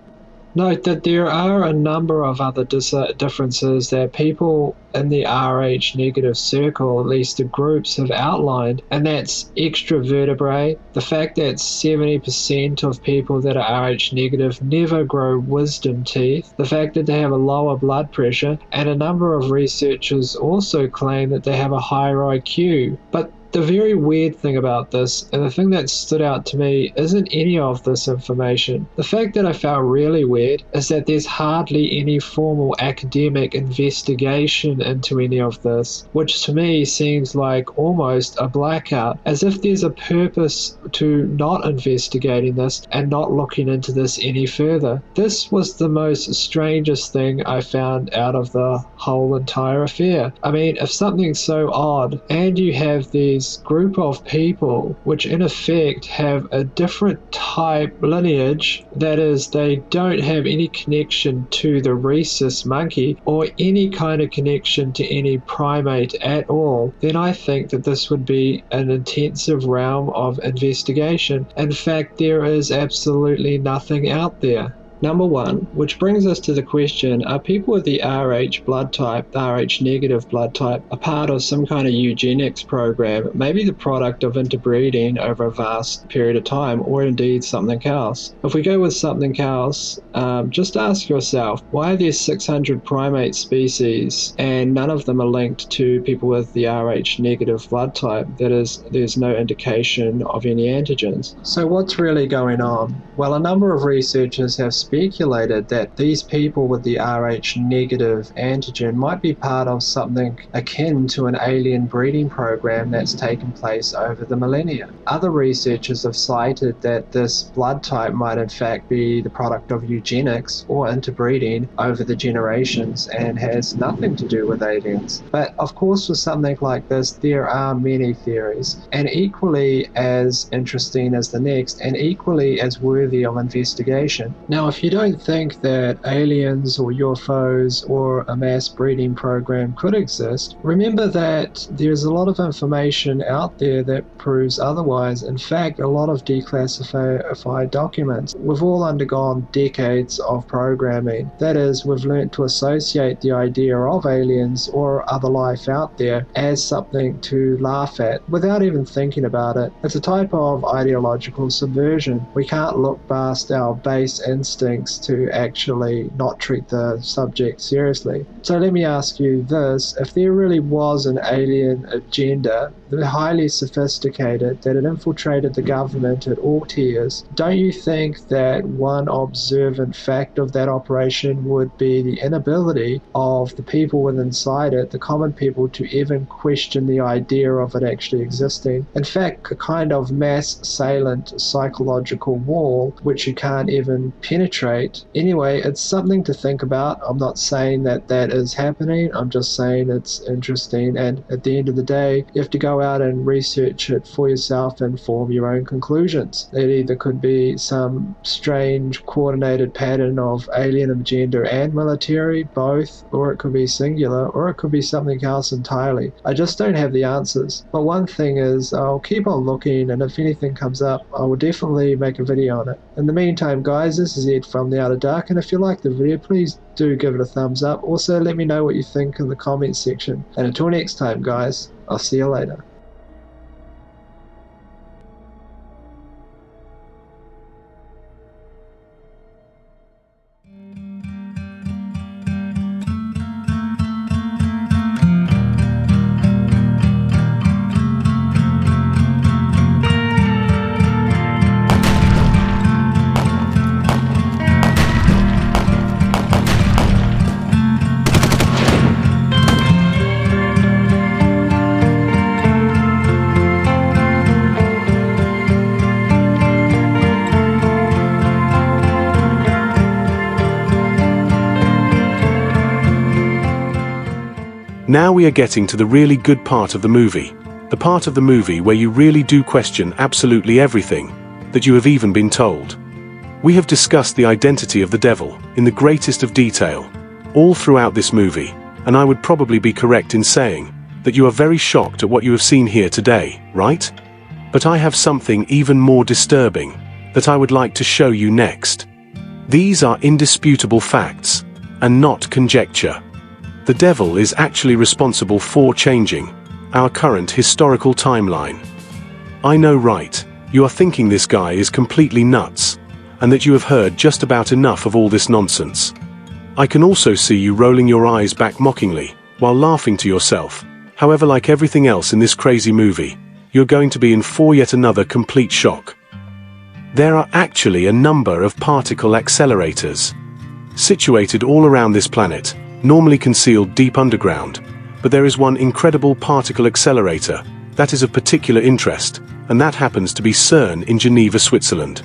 Note that there are a number of other differences that people in the Rh negative circle, at least the groups, have outlined, and that's extra vertebrae, the fact that 70% of people that are Rh negative never grow wisdom teeth, the fact that they have a lower blood pressure, and a number of researchers also claim that they have a higher IQ. But the very weird thing about this, and the thing that stood out to me, isn't any of this information. The fact that I found really weird is that there's hardly any formal academic investigation into any of this, which to me seems like almost a blackout, as if there's a purpose to not investigating this and not looking into this any further. This was the most strangest thing I found out of the whole entire affair. I mean, if something's so odd, and you have these these group of people which in effect have a different type lineage, that is, they don't have any connection to the rhesus monkey or any kind of connection to any primate at all, then I think that this would be an intensive realm of investigation. In fact, there is absolutely nothing out there. Number one, which brings us to the question, are people with the Rh blood type, the Rh negative blood type, a part of some kind of eugenics program, maybe the product of interbreeding over a vast period of time, or indeed something else? If we go with something else, just ask yourself, why are there 600 primate species and none of them are linked to people with the Rh negative blood type? That is, there's no indication of any antigens. So what's really going on? Well, a number of researchers have speculated that these people with the Rh negative antigen might be part of something akin to an alien breeding program that's taken place over the millennia. Other researchers have cited that this blood type might in fact be the product of eugenics or interbreeding over the generations and has nothing to do with aliens. But of course, for something like this, there are many theories, and equally as interesting as the next, and equally as worthy of investigation. Now, if you don't think that aliens or UFOs or a mass breeding program could exist, remember that there's a lot of information out there that proves otherwise. In fact, a lot of declassified documents. We've all undergone decades of programming. That is, we've learnt to associate the idea of aliens or other life out there as something to laugh at without even thinking about it. It's a type of ideological subversion. We can't look past our base instincts to actually not treat the subject seriously. So let me ask you this, if there really was an alien agenda, highly sophisticated, that had infiltrated the government at all tiers, don't you think that one observant fact of that operation would be the inability of the people within inside it, the common people, to even question the idea of it actually existing? In fact, a kind of mass salient psychological wall which you can't even penetrate. Anyway, it's something to think about. I'm not saying that that is happening, I'm just saying it's interesting, and at the end of the day, you have to go out and research it for yourself and form your own conclusions. It either could be some strange coordinated pattern of alien agenda and military, both, or it could be singular, or it could be something else entirely. I just don't have the answers. But one thing is, I'll keep on looking, and if anything comes up, I will definitely make a video on it. In the meantime, guys, this is Ed from the Outer Dark, and if you like the video, please do give it a thumbs up. Also, let me know what you think in the comments section. And until next time, guys, I'll see you later. Now we are getting to the really good part of the movie. The part of the movie where you really do question absolutely everything that you have even been told. We have discussed the identity of the devil in the greatest of detail all throughout this movie, and I would probably be correct in saying that you are very shocked at what you have seen here today, right? But I have something even more disturbing that I would like to show you next. These are indisputable facts, and not conjecture. The devil is actually responsible for changing our current historical timeline. I know, right? You are thinking this guy is completely nuts, and that you have heard just about enough of all this nonsense. I can also see you rolling your eyes back mockingly, while laughing to yourself. However, like everything else in this crazy movie, you're going to be in for yet another complete shock. There are actually a number of particle accelerators situated all around this planet, normally concealed deep underground, but there is one incredible particle accelerator that is of particular interest, and that happens to be CERN in Geneva, Switzerland.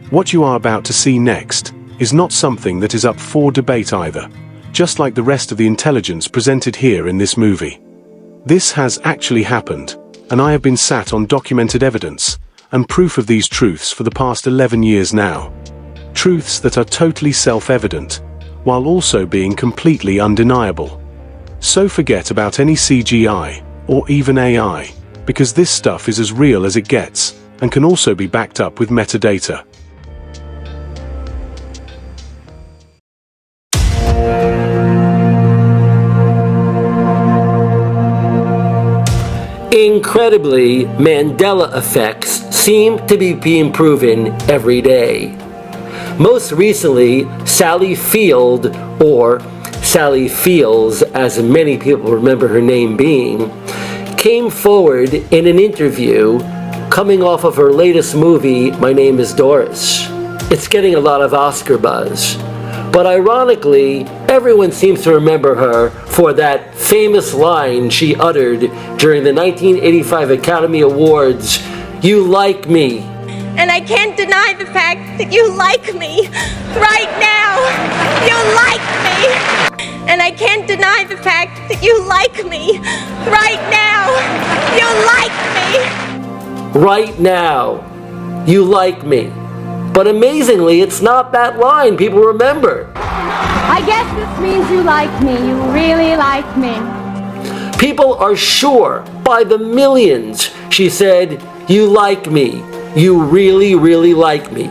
What you are about to see next is not something that is up for debate either, just like the rest of the intelligence presented here in this movie. This has actually happened, and I have been sat on documented evidence and proof of these truths for the past 11 years now. Truths that are totally self-evident, while also being completely undeniable. So forget about any CGI, or even AI, because this stuff is as real as it gets, and can also be backed up with metadata. Incredibly, Mandela effects seem to be being proven every day. Most recently, Sally Field, or Sally Fields, as many people remember her name being, came forward in an interview coming off of her latest movie, My Name is Doris. It's getting a lot of Oscar buzz. But ironically, everyone seems to remember her for that famous line she uttered during the 1985 Academy Awards, "You like me." And I can't deny the fact that you like me right now. You like me. And I can't deny the fact that you like me right now. You like me. Right now, you like me. But amazingly, it's not that line people remember. I guess this means you like me. You really like me. People are sure by the millions she said, "You like me. You really, really like me."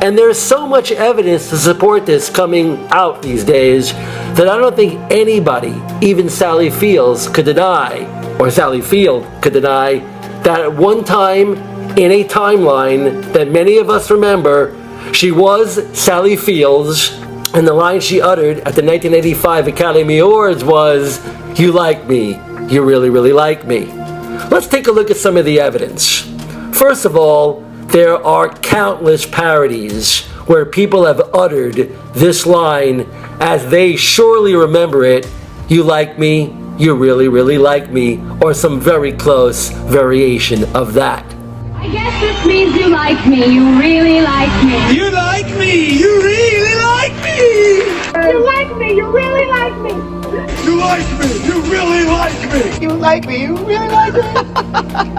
And there's so much evidence to support this coming out these days that I don't think anybody, even Sally Fields, could deny, or Sally Field could deny, that at one time in a timeline that many of us remember, she was Sally Fields, and the line she uttered at the 1985 Academy Awards was, "You like me. You really, really like me." Let's take a look at some of the evidence. First of all, there are countless parodies where people have uttered this line as they surely remember it, "You like me, you really, really like me," or some very close variation of that. I guess this means you like me. You really like me. You like me. You really like me. You like me. You really like me. You like me. You really like me. You like me. You really like me.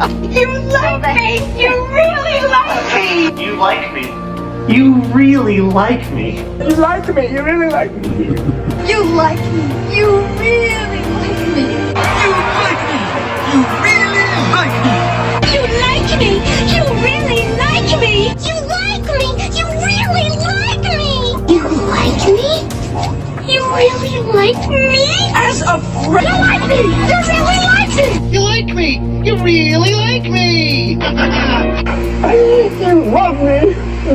You like me. You really like me. You like me. You really like me. You like me. You really like me. You like me. You really like me. You like me. You really like me. You like me. You really like me. You like me. You really like me. You like me. You really like me. As a friend. You like me. You really like me. You like me. You really like me. You love me. You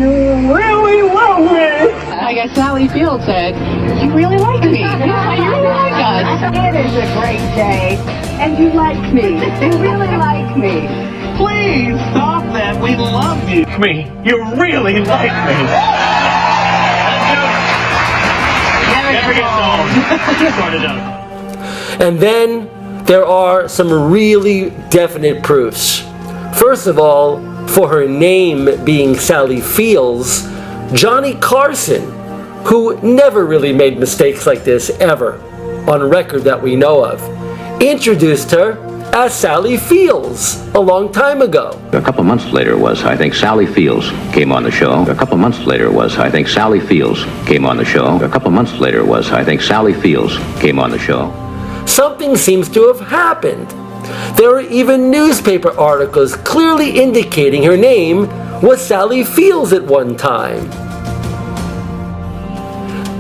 really love me. Like as Sally Field said, you really like me. You really like us. It is a great day, and you like me. You really like me. Please stop that. We love you. Me. You really like me. Never gets old. Sort of does. And then there are some really definite proofs. First of all, for her name being Sally Fields, Johnny Carson, who never really made mistakes like this ever, on record that we know of, introduced her as Sally Fields a long time ago. A couple months later was, I think, Sally Fields came on the show. A couple months later was, I think, Sally Fields came on the show. A couple months later was, I think, Sally Fields came on the show. Something seems to have happened. There are even newspaper articles clearly indicating her name was Sally Fields at one time.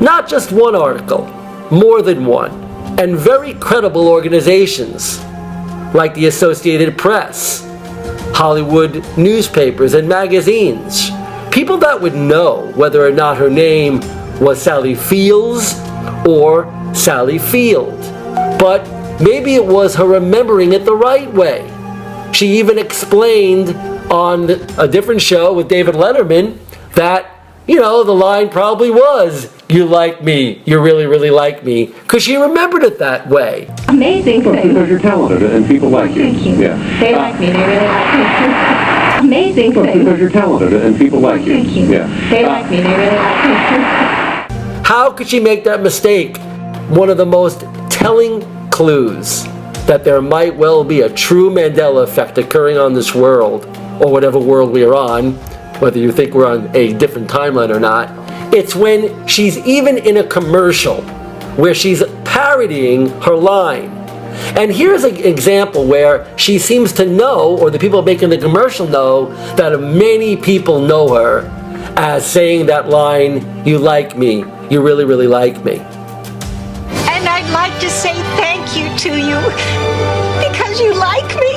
Not just one article, more than one, and very credible organizations like the Associated Press, Hollywood newspapers and magazines. People that would know whether or not her name was Sally Fields or Sally Field. But maybe it was her remembering it the right way. She even explained on a different show with David Letterman that, you know, the line probably was, "You like me, you really, really like me," because she remembered it that way. Amazing thing. Because you're talented and people like you. Thank you. Yeah. They like me. They really like me. Amazing thing. Because you're talented and people like you. Thank you. Yeah. They like me. They really like me. How could she make that mistake? One of the most telling clues. that there might well be a true Mandela effect occurring on this world, or whatever world we are on, whether you think we're on a different timeline or not, it's when she's even in a commercial where she's parodying her line. And here's an example where she seems to know, or the people making the commercial know, that many people know her as saying that line, "You like me, you really, really like me." And I'd like to say thank you to you because you like me.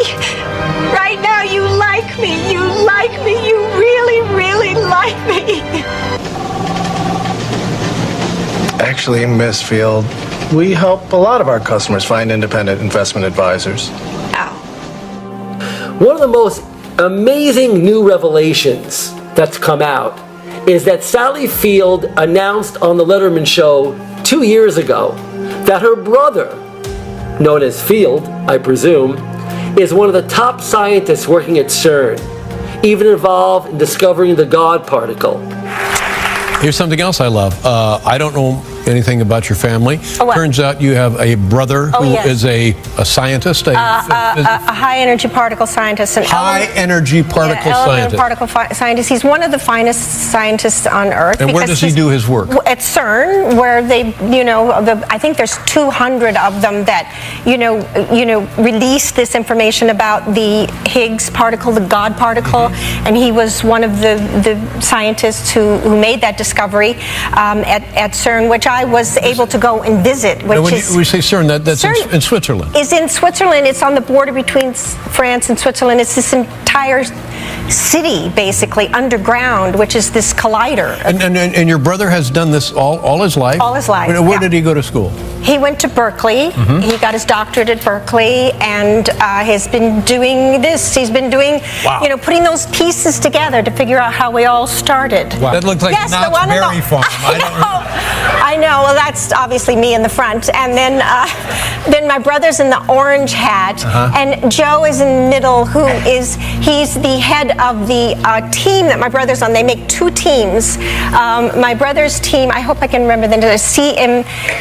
Right now, you like me. You like me. You really, really like me. Actually, Miss Field, we help a lot of our customers find independent investment advisors. One of the most amazing new revelations that's come out is that Sally Field announced on the Letterman show 2 years ago that her brother, known as Field, I presume, is one of the top scientists working at CERN, even involved in discovering the God particle. Here's something else I love. I don't know anything about your family. Turns out you have a brother who is a scientist, a high energy particle scientist. high energy particle scientist. Particle scientist. He's one of the finest scientists on Earth. And where does he do his work? At CERN, where they, I think there's 200 of them that, release this information about the Higgs particle, the God particle, and he was one of the scientists who made that discovery at CERN, which I was able to go and visit. Which when we say CERN, that's CERN in Switzerland. Is in Switzerland. It's on the border between France and Switzerland. It's this entire city, basically, underground, which is this collider. And your brother has done this all his life? All his life, Where did he go to school? He went to Berkeley. He got his doctorate at Berkeley and has been doing this. He's been doing, putting those pieces together to figure out how we all started. Wow. That looks like Knott's Berry Farm. I know. Well, that's obviously me in the front. And then my brother's in the orange hat. And Joe is in the middle, he's the head of the team that my brother's on. They make 2 teams. My brother's team, I hope I can remember the name,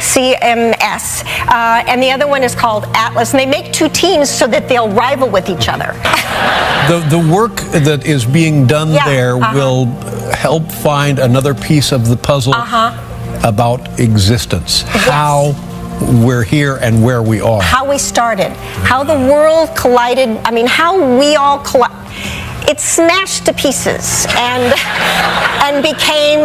CMS. And the other one is called Atlas. And they make 2 teams so that they'll rival with each other. The work that is being done there will help find another piece of the puzzle about existence. How we're here and where we are. How we started. How the world collided. I mean, how we all collided. It smashed to pieces and became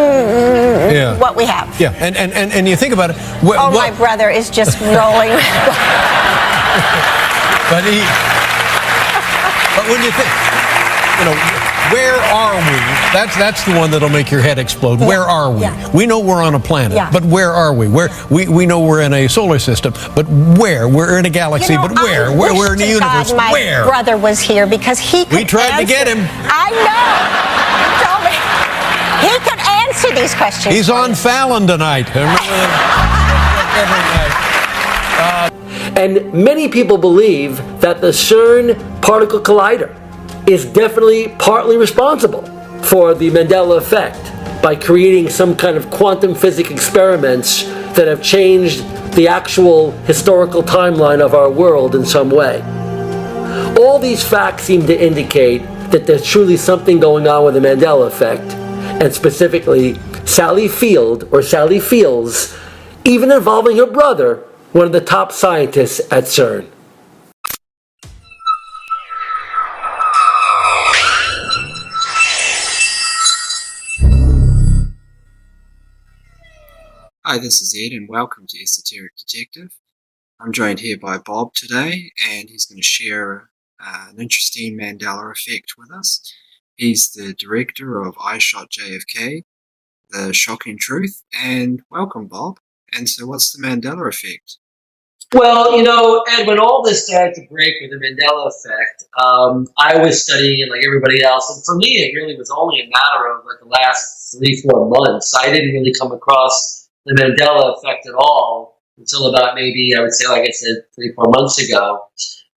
what we have. Yeah, and you think about it. My brother is just rolling. But when you think, where are we? That's the one that'll make your head explode. Where are we? We know we're on a planet, but where are we? We know we're in a solar system, but where? We're in a galaxy, but where? We're in the universe. My brother was here because he could. We tried to get him. I know. He could answer these questions. He's on Fallon tonight. And many people believe that the CERN particle collider is definitely partly responsible for the Mandela effect by creating some kind of quantum physics experiments that have changed the actual historical timeline of our world in some way. All these facts seem to indicate that there's truly something going on with the Mandela effect, and specifically Sally Field, or Sally Fields, even involving her brother, one of the top scientists at CERN. Hi, this is Ed and welcome to Esoteric Detective. I'm joined here by Bob today and he's going to share an interesting Mandela effect with us. He's the director of I Shot JFK, The Shocking Truth, and welcome Bob. And so what's the Mandela effect? Well, Ed, when all this started to break with the Mandela effect, I was studying it like everybody else. And for me, it really was only a matter of like the last 3-4 months. I didn't really come across the Mandela effect at all until about maybe, I would say, like I said, 3-4 months ago.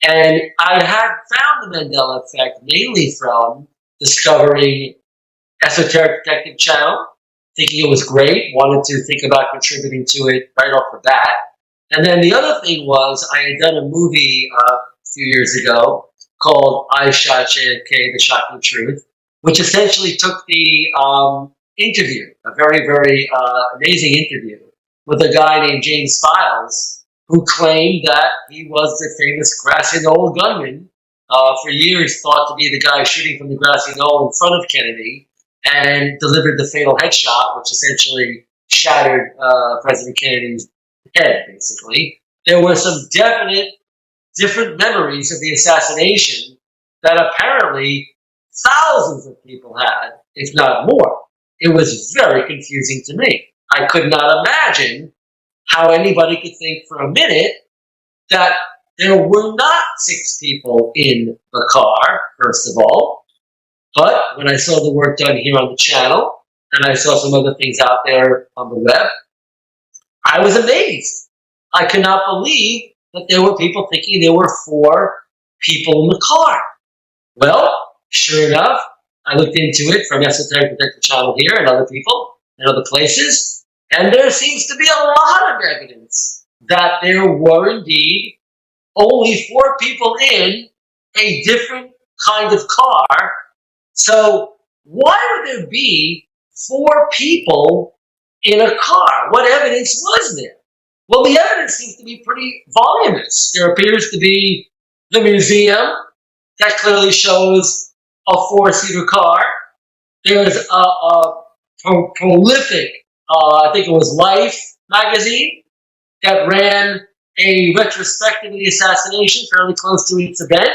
And I had found the Mandela effect mainly from discovering Esoteric Detective channel, thinking it was great, wanted to think about contributing to it right off the bat. And then the other thing was I had done a movie a few years ago called I Shot JFK, The Shocking Truth, which essentially took the interview, a very, very amazing interview with a guy named James Files, who claimed that he was the famous Grassy Knoll gunman, for years thought to be the guy shooting from the Grassy Knoll in front of Kennedy, and delivered the fatal headshot, which essentially shattered President Kennedy's head, basically. There were some definite different memories of the assassination that apparently thousands of people had, if not more. It was very confusing to me. I could not imagine how anybody could think for a minute that there were not 6 people in the car, first of all. But when I saw the work done here on the channel, and I saw some other things out there on the web, I was amazed. I could not believe that there were people thinking there were 4 people in the car. Well, sure enough, I looked into it from Esoteric Detective Channel here and other people and other places, and there seems to be a lot of evidence that there were indeed only 4 people in a different kind of car. So why would there be 4 people in a car? What evidence was there? Well, the evidence seems to be pretty voluminous. There appears to be the museum that clearly shows a 4-seater car. There's a prolific, I think it was Life magazine, that ran a retrospective of the assassination fairly close to its event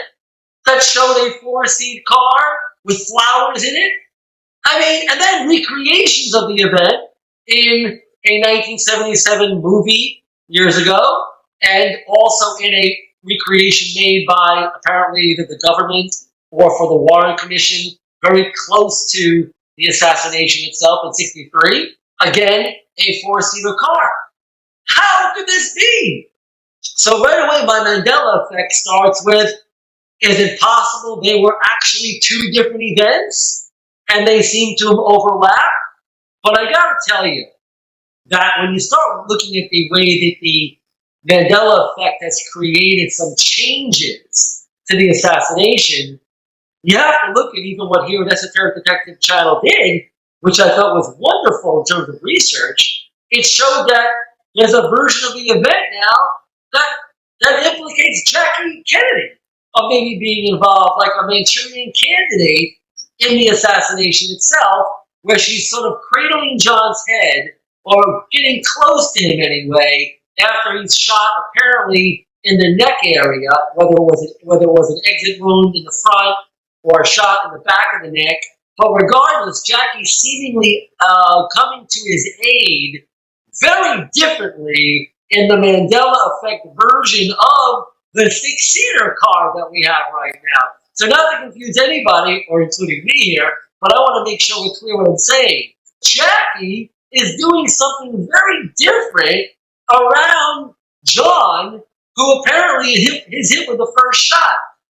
that showed a 4-seat car with flowers in it. I mean, and then recreations of the event in a 1977 movie years ago, and also in a recreation made by apparently either the government or for the Warren Commission, very close to the assassination itself in '63. Again, a 4-seater car. How could this be? So right away, my Mandela effect starts with, is it possible they were actually 2 different events and they seem to have overlapped? But I gotta tell you that when you start looking at the way that the Mandela effect has created some changes to the assassination, you have to look at even what here at Esoteric Detective Channel did, which I thought was wonderful in terms of research. It showed that there's a version of the event now that implicates Jackie Kennedy of maybe being involved, like a Manchurian Candidate in the assassination itself, where she's sort of cradling John's head, or getting close to him anyway, after he's shot apparently in the neck area, whether it was an exit wound in the front or a shot in the back of the neck. But regardless, Jackie seemingly coming to his aid very differently in the Mandela effect version of the 6-seater car that we have right now. So not to confuse anybody, or including me here, but I want to make sure we're clear what I'm saying. Jackie is doing something very different around John, who apparently is hit with the first shot.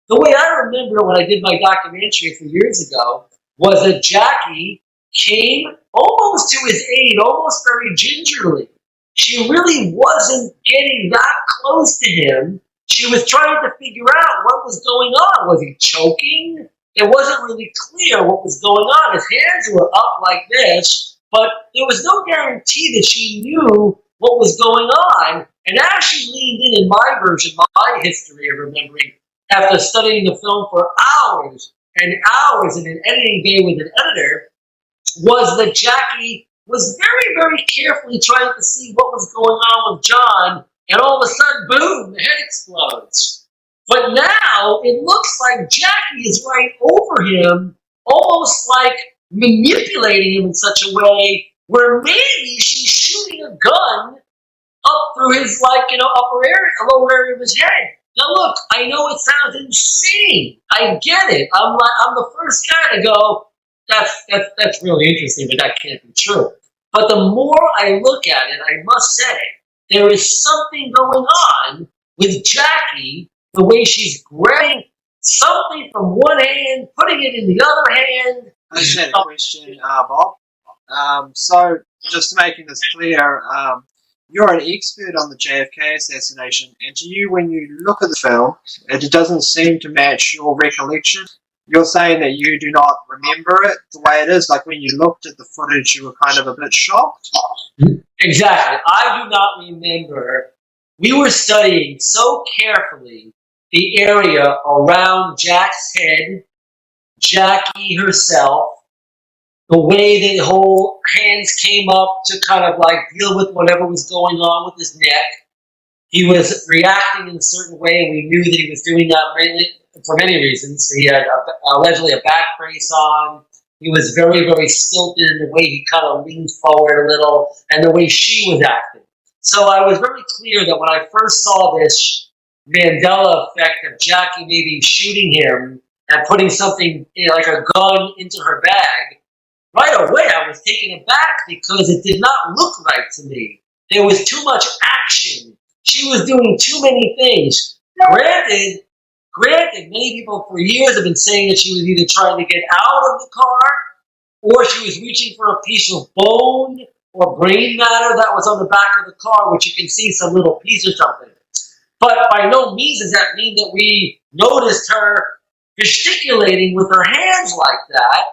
The way I remember when I did my documentary a few years ago was that Jackie came almost to his aid, almost very gingerly. She really wasn't getting that close to him. She was trying to figure out what was going on. Was he choking? It wasn't really clear what was going on. His hands were up like this, but there was no guarantee that she knew what was going on. And as she leaned in my version, my history of remembering, after studying the film for hours and hours in an editing day with an editor, was that Jackie was very, very carefully trying to see what was going on with John, and all of a sudden, boom, the head explodes. But now it looks like Jackie is right over him, almost like manipulating him in such a way where maybe she's shooting a gun up through his, upper area, lower area of his head. Now look, I know it sounds insane. I get it. I'm the first guy to go, that's really interesting, but that can't be true. But the more I look at it, I must say, there is something going on with Jackie, the way she's grabbing something from one hand, putting it in the other hand. I just had a question, Bob. So, just making this clear, you're an expert on the JFK assassination, and to you, when you look at the film, it doesn't seem to match your recollection. You're saying that you do not remember it the way it is, like when you looked at the footage, you were kind of a bit shocked. Exactly. I do not remember. We were studying so carefully the area around Jack's head, Jackie herself, the way that the whole hands came up to kind of like deal with whatever was going on with his neck. He was reacting in a certain way, and we knew that he was doing that for many reasons. He had allegedly a back brace on. He was very, very stilted in the way he kind of leaned forward a little, and the way she was acting. So I was very clear that when I first saw this Mandela effect of Jackie maybe shooting him and putting something, like a gun into her bag, right away I was taken aback because it did not look right to me. There was too much action. She was doing too many things. Granted, many people for years have been saying that she was either trying to get out of the car or she was reaching for a piece of bone or brain matter that was on the back of the car, which you can see some little piece or something. But by no means does that mean that we noticed her gesticulating with her hands like that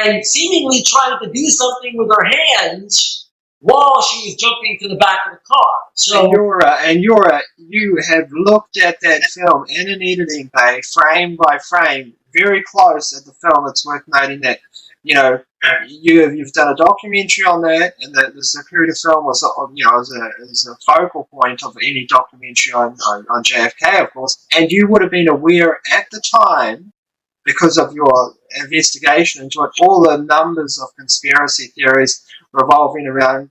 and seemingly trying to do something with her hands while she was jumping to the back of the car. So you have looked at that film in an editing bay, frame by frame, very close at the film. It's worth noting that, you've done a documentary on that, and that the Security film was, is a focal point of any documentary on JFK, of course. And you would have been aware at the time, because of your investigation into it, all the numbers of conspiracy theories revolving around,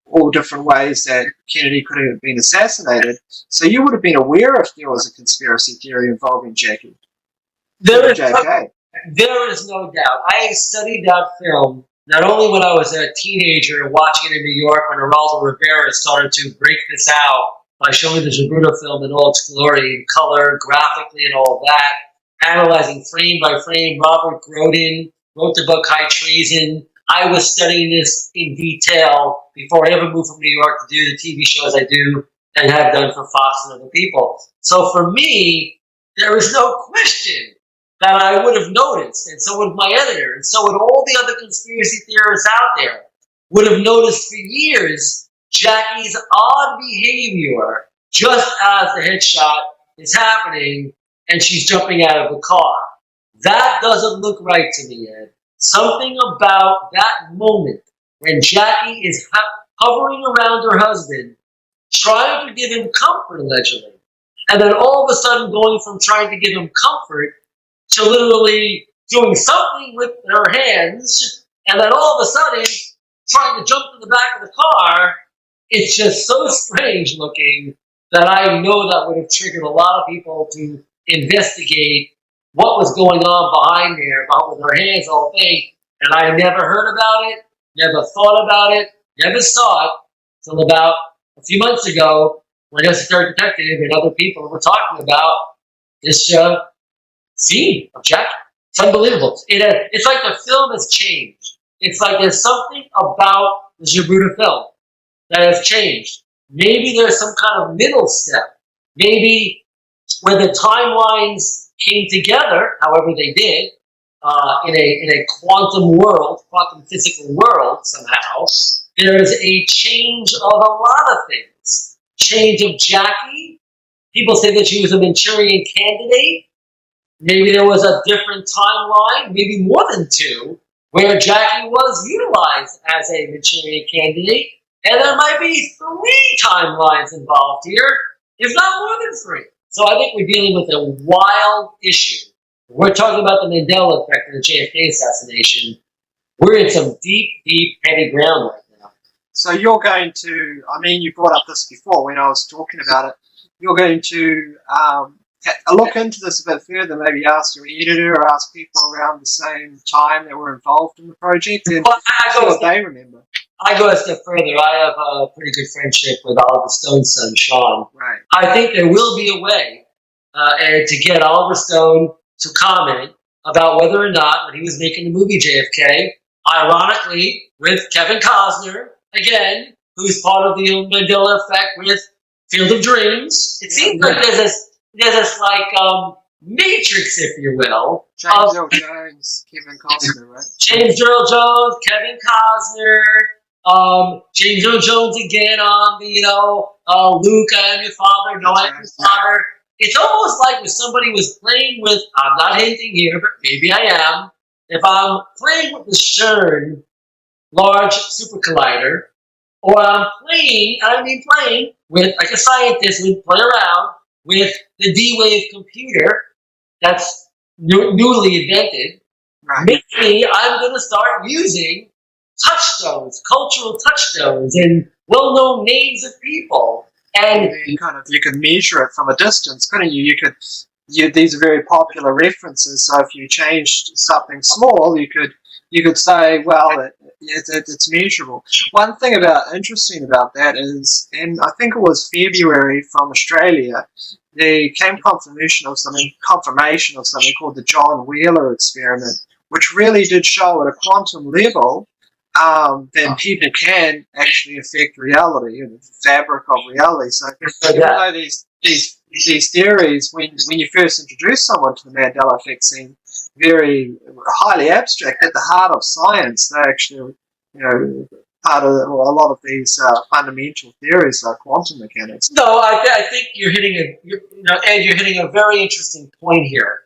all different ways that Kennedy could have been assassinated. So you would have been aware if there was a conspiracy theory involving Jackie. There is no doubt. I studied that film not only when I was a teenager watching it in New York when Geraldo Rivera started to break this out by showing the Zapruder film in all its glory, in color, graphically, and all of that, analyzing frame by frame. Robert Grodin wrote the book High Treason. I was studying this in detail before I ever moved from New York to do the TV shows I do and have done for Fox and other people. So for me, there is no question that I would have noticed, and so would my editor, and so would all the other conspiracy theorists out there, would have noticed for years Jackie's odd behavior just as the headshot is happening and she's jumping out of the car. That doesn't look right to me, Ed. Something about that moment when Jackie is hovering around her husband, trying to give him comfort, allegedly, and then all of a sudden going from trying to give him comfort to literally doing something with her hands, and then all of a sudden trying to jump to the back of the car, it's just so strange looking that I know that would have triggered a lot of people to investigate what was going on behind there, with her hands all day. And I never heard about it, never thought about it, never saw it until about a few months ago when Esoteric Detective and other people were talking about this scene of Jackie. It's unbelievable. It's like the film has changed. It's like there's something about the Zapruder film that has changed. Maybe there's some kind of middle step. Maybe when the timelines came together, however they did, in a quantum physical world somehow, there is a change of a lot of things. Change of Jackie. People say that she was a Manchurian candidate. Maybe there was a different timeline, maybe more than two, where Jackie was utilized as a Manchurian candidate, and there might be 3 timelines involved here, if not more than 3. So I think we're dealing with a wild issue. We're talking about the Mandela effect and the JFK assassination. We're in some deep, deep, heavy ground right now. So you're going to, you brought up this before when I was talking about it, you're going to look into this a bit further, maybe ask your editor or ask people around the same time that were involved in the project and see what they remember. I go a step further. I have a pretty good friendship with Oliver Stone's son, Sean. Right. I think there will be a way to get Oliver Stone to comment about whether or not, when he was making the movie JFK, ironically, with Kevin Costner, again, who's part of the Mandela effect with Field of Dreams. It seems like there's this like matrix, if you will. James Earl Jones, Kevin Costner, right? James Earl Jones, Kevin Costner, James Earl Jones again on the, Luke, I am your father, no, I am your father. It's almost like if somebody was playing with, I'm not hinting here, but maybe I am, if I'm playing with the CERN Large Super Collider, or I'm playing with, like a scientist would play around with the D-Wave computer that's newly invented, maybe I'm going to start using touchstones, cultural touchstones, and well-known names of people. And you could measure it from a distance, couldn't you? These are very popular references. So if you changed something small, you could say, well, it's measurable. One thing interesting about that is, and I think it was February from Australia, there came confirmation of something called the John Wheeler experiment, which really did show at a quantum level then people can actually affect reality and the fabric of reality. So even though these theories, when you first introduce someone to the Mandela effect, seem very highly abstract, at the heart of science, they're actually, part of a lot of these fundamental theories like quantum mechanics. No, I think you're hitting a very interesting point here.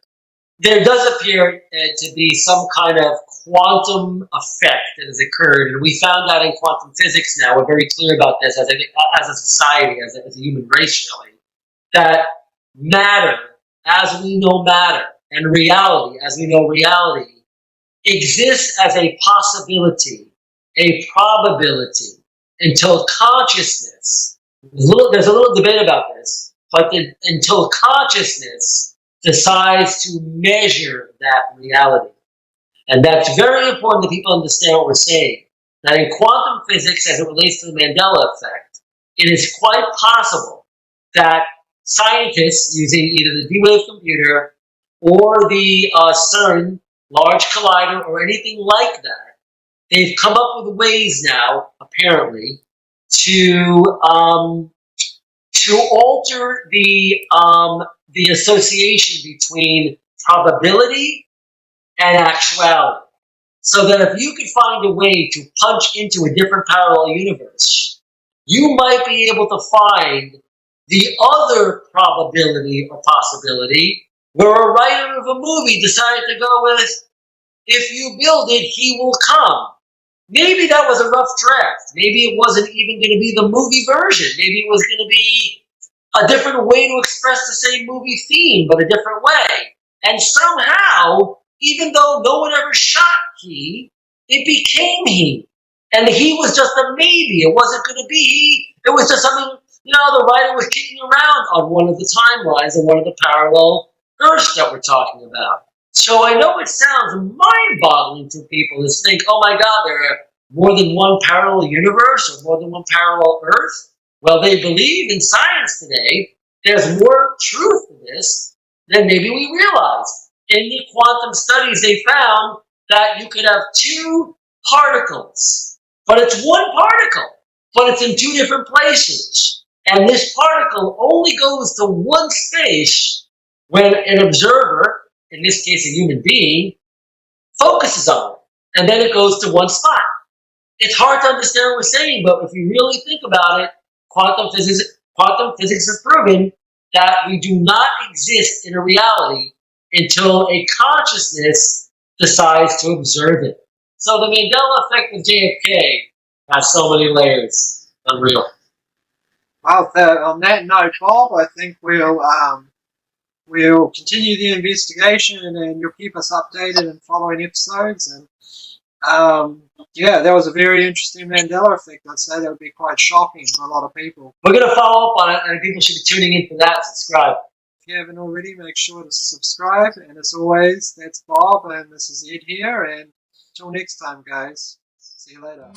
There does appear to be some kind of quantum effect that has occurred, and we found out in quantum physics now. We're very clear about this as a society, as a human race, really, that matter, as we know matter, and reality, as we know reality, exists as a possibility, a probability, until consciousness, there's a little debate about this, but until consciousness decides to measure that reality. And that's very important that people understand what we're saying. That in quantum physics, as it relates to the Mandela effect, it is quite possible that scientists using either the D-Wave computer or the CERN Large Collider or anything like that, they've come up with ways now, apparently, to alter the association between probability and actuality. So that if you could find a way to punch into a different parallel universe, you might be able to find the other probability or possibility where a writer of a movie decided to go with, if you build it, he will come. Maybe that was a rough draft. Maybe it wasn't even going to be the movie version. Maybe it was going to be a different way to express the same movie theme, but a different way. And somehow, even though no one ever shot he, it became he. And he was just a maybe. It wasn't going to be he. It was just something, the writer was kicking around on one of the timelines and one of the parallel Earths that we're talking about. So I know it sounds mind-boggling to people to think, oh my God, there are more than one parallel universe or more than one parallel Earth. Well, they believe in science today there's more truth to this than maybe we realize. In the quantum studies, they found that you could have two particles, but it's one particle, but it's in two different places. And this particle only goes to one space when an observer, in this case a human being, focuses on it, and then it goes to one spot. It's hard to understand what we're saying, but if you really think about it, quantum physics has proven that we do not exist in a reality until a consciousness decides to observe it. So the Mandela effect of JFK has so many layers. Unreal. Well, on that note, Bob, I think we'll continue the investigation, and you'll keep us updated in following episodes. And that was a very interesting Mandela effect. I'd say that would be quite shocking for a lot of people. We're going to follow up on it, and people should be tuning in for that. Subscribe. If you haven't already, make sure to subscribe. And as always, that's Bob, and this is Ed here. And until next time, guys. See you later.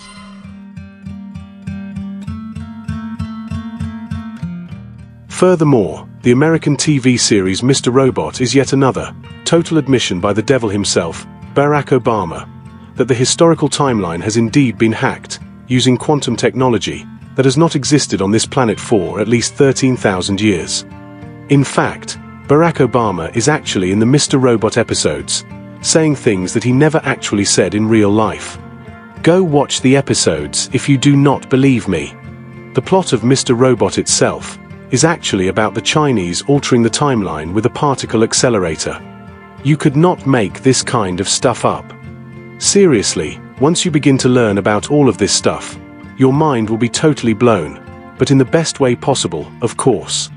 Furthermore, the American TV series Mr. Robot is yet another total admission by the devil himself, Barack Obama, that the historical timeline has indeed been hacked using quantum technology that has not existed on this planet for at least 13,000 years. In fact, Barack Obama is actually in the Mr. Robot episodes, saying things that he never actually said in real life. Go watch the episodes if you do not believe me. The plot of Mr. Robot itself is actually about the Chinese altering the timeline with a particle accelerator. You could not make this kind of stuff up. Seriously, once you begin to learn about all of this stuff, your mind will be totally blown, but in the best way possible, of course.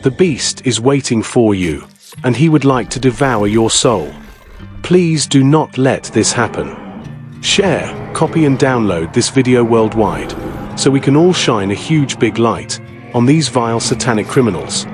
The beast is waiting for you, and he would like to devour your soul. Please do not let this happen. Share, copy and download this video worldwide, so we can all shine a huge big light on these vile satanic criminals.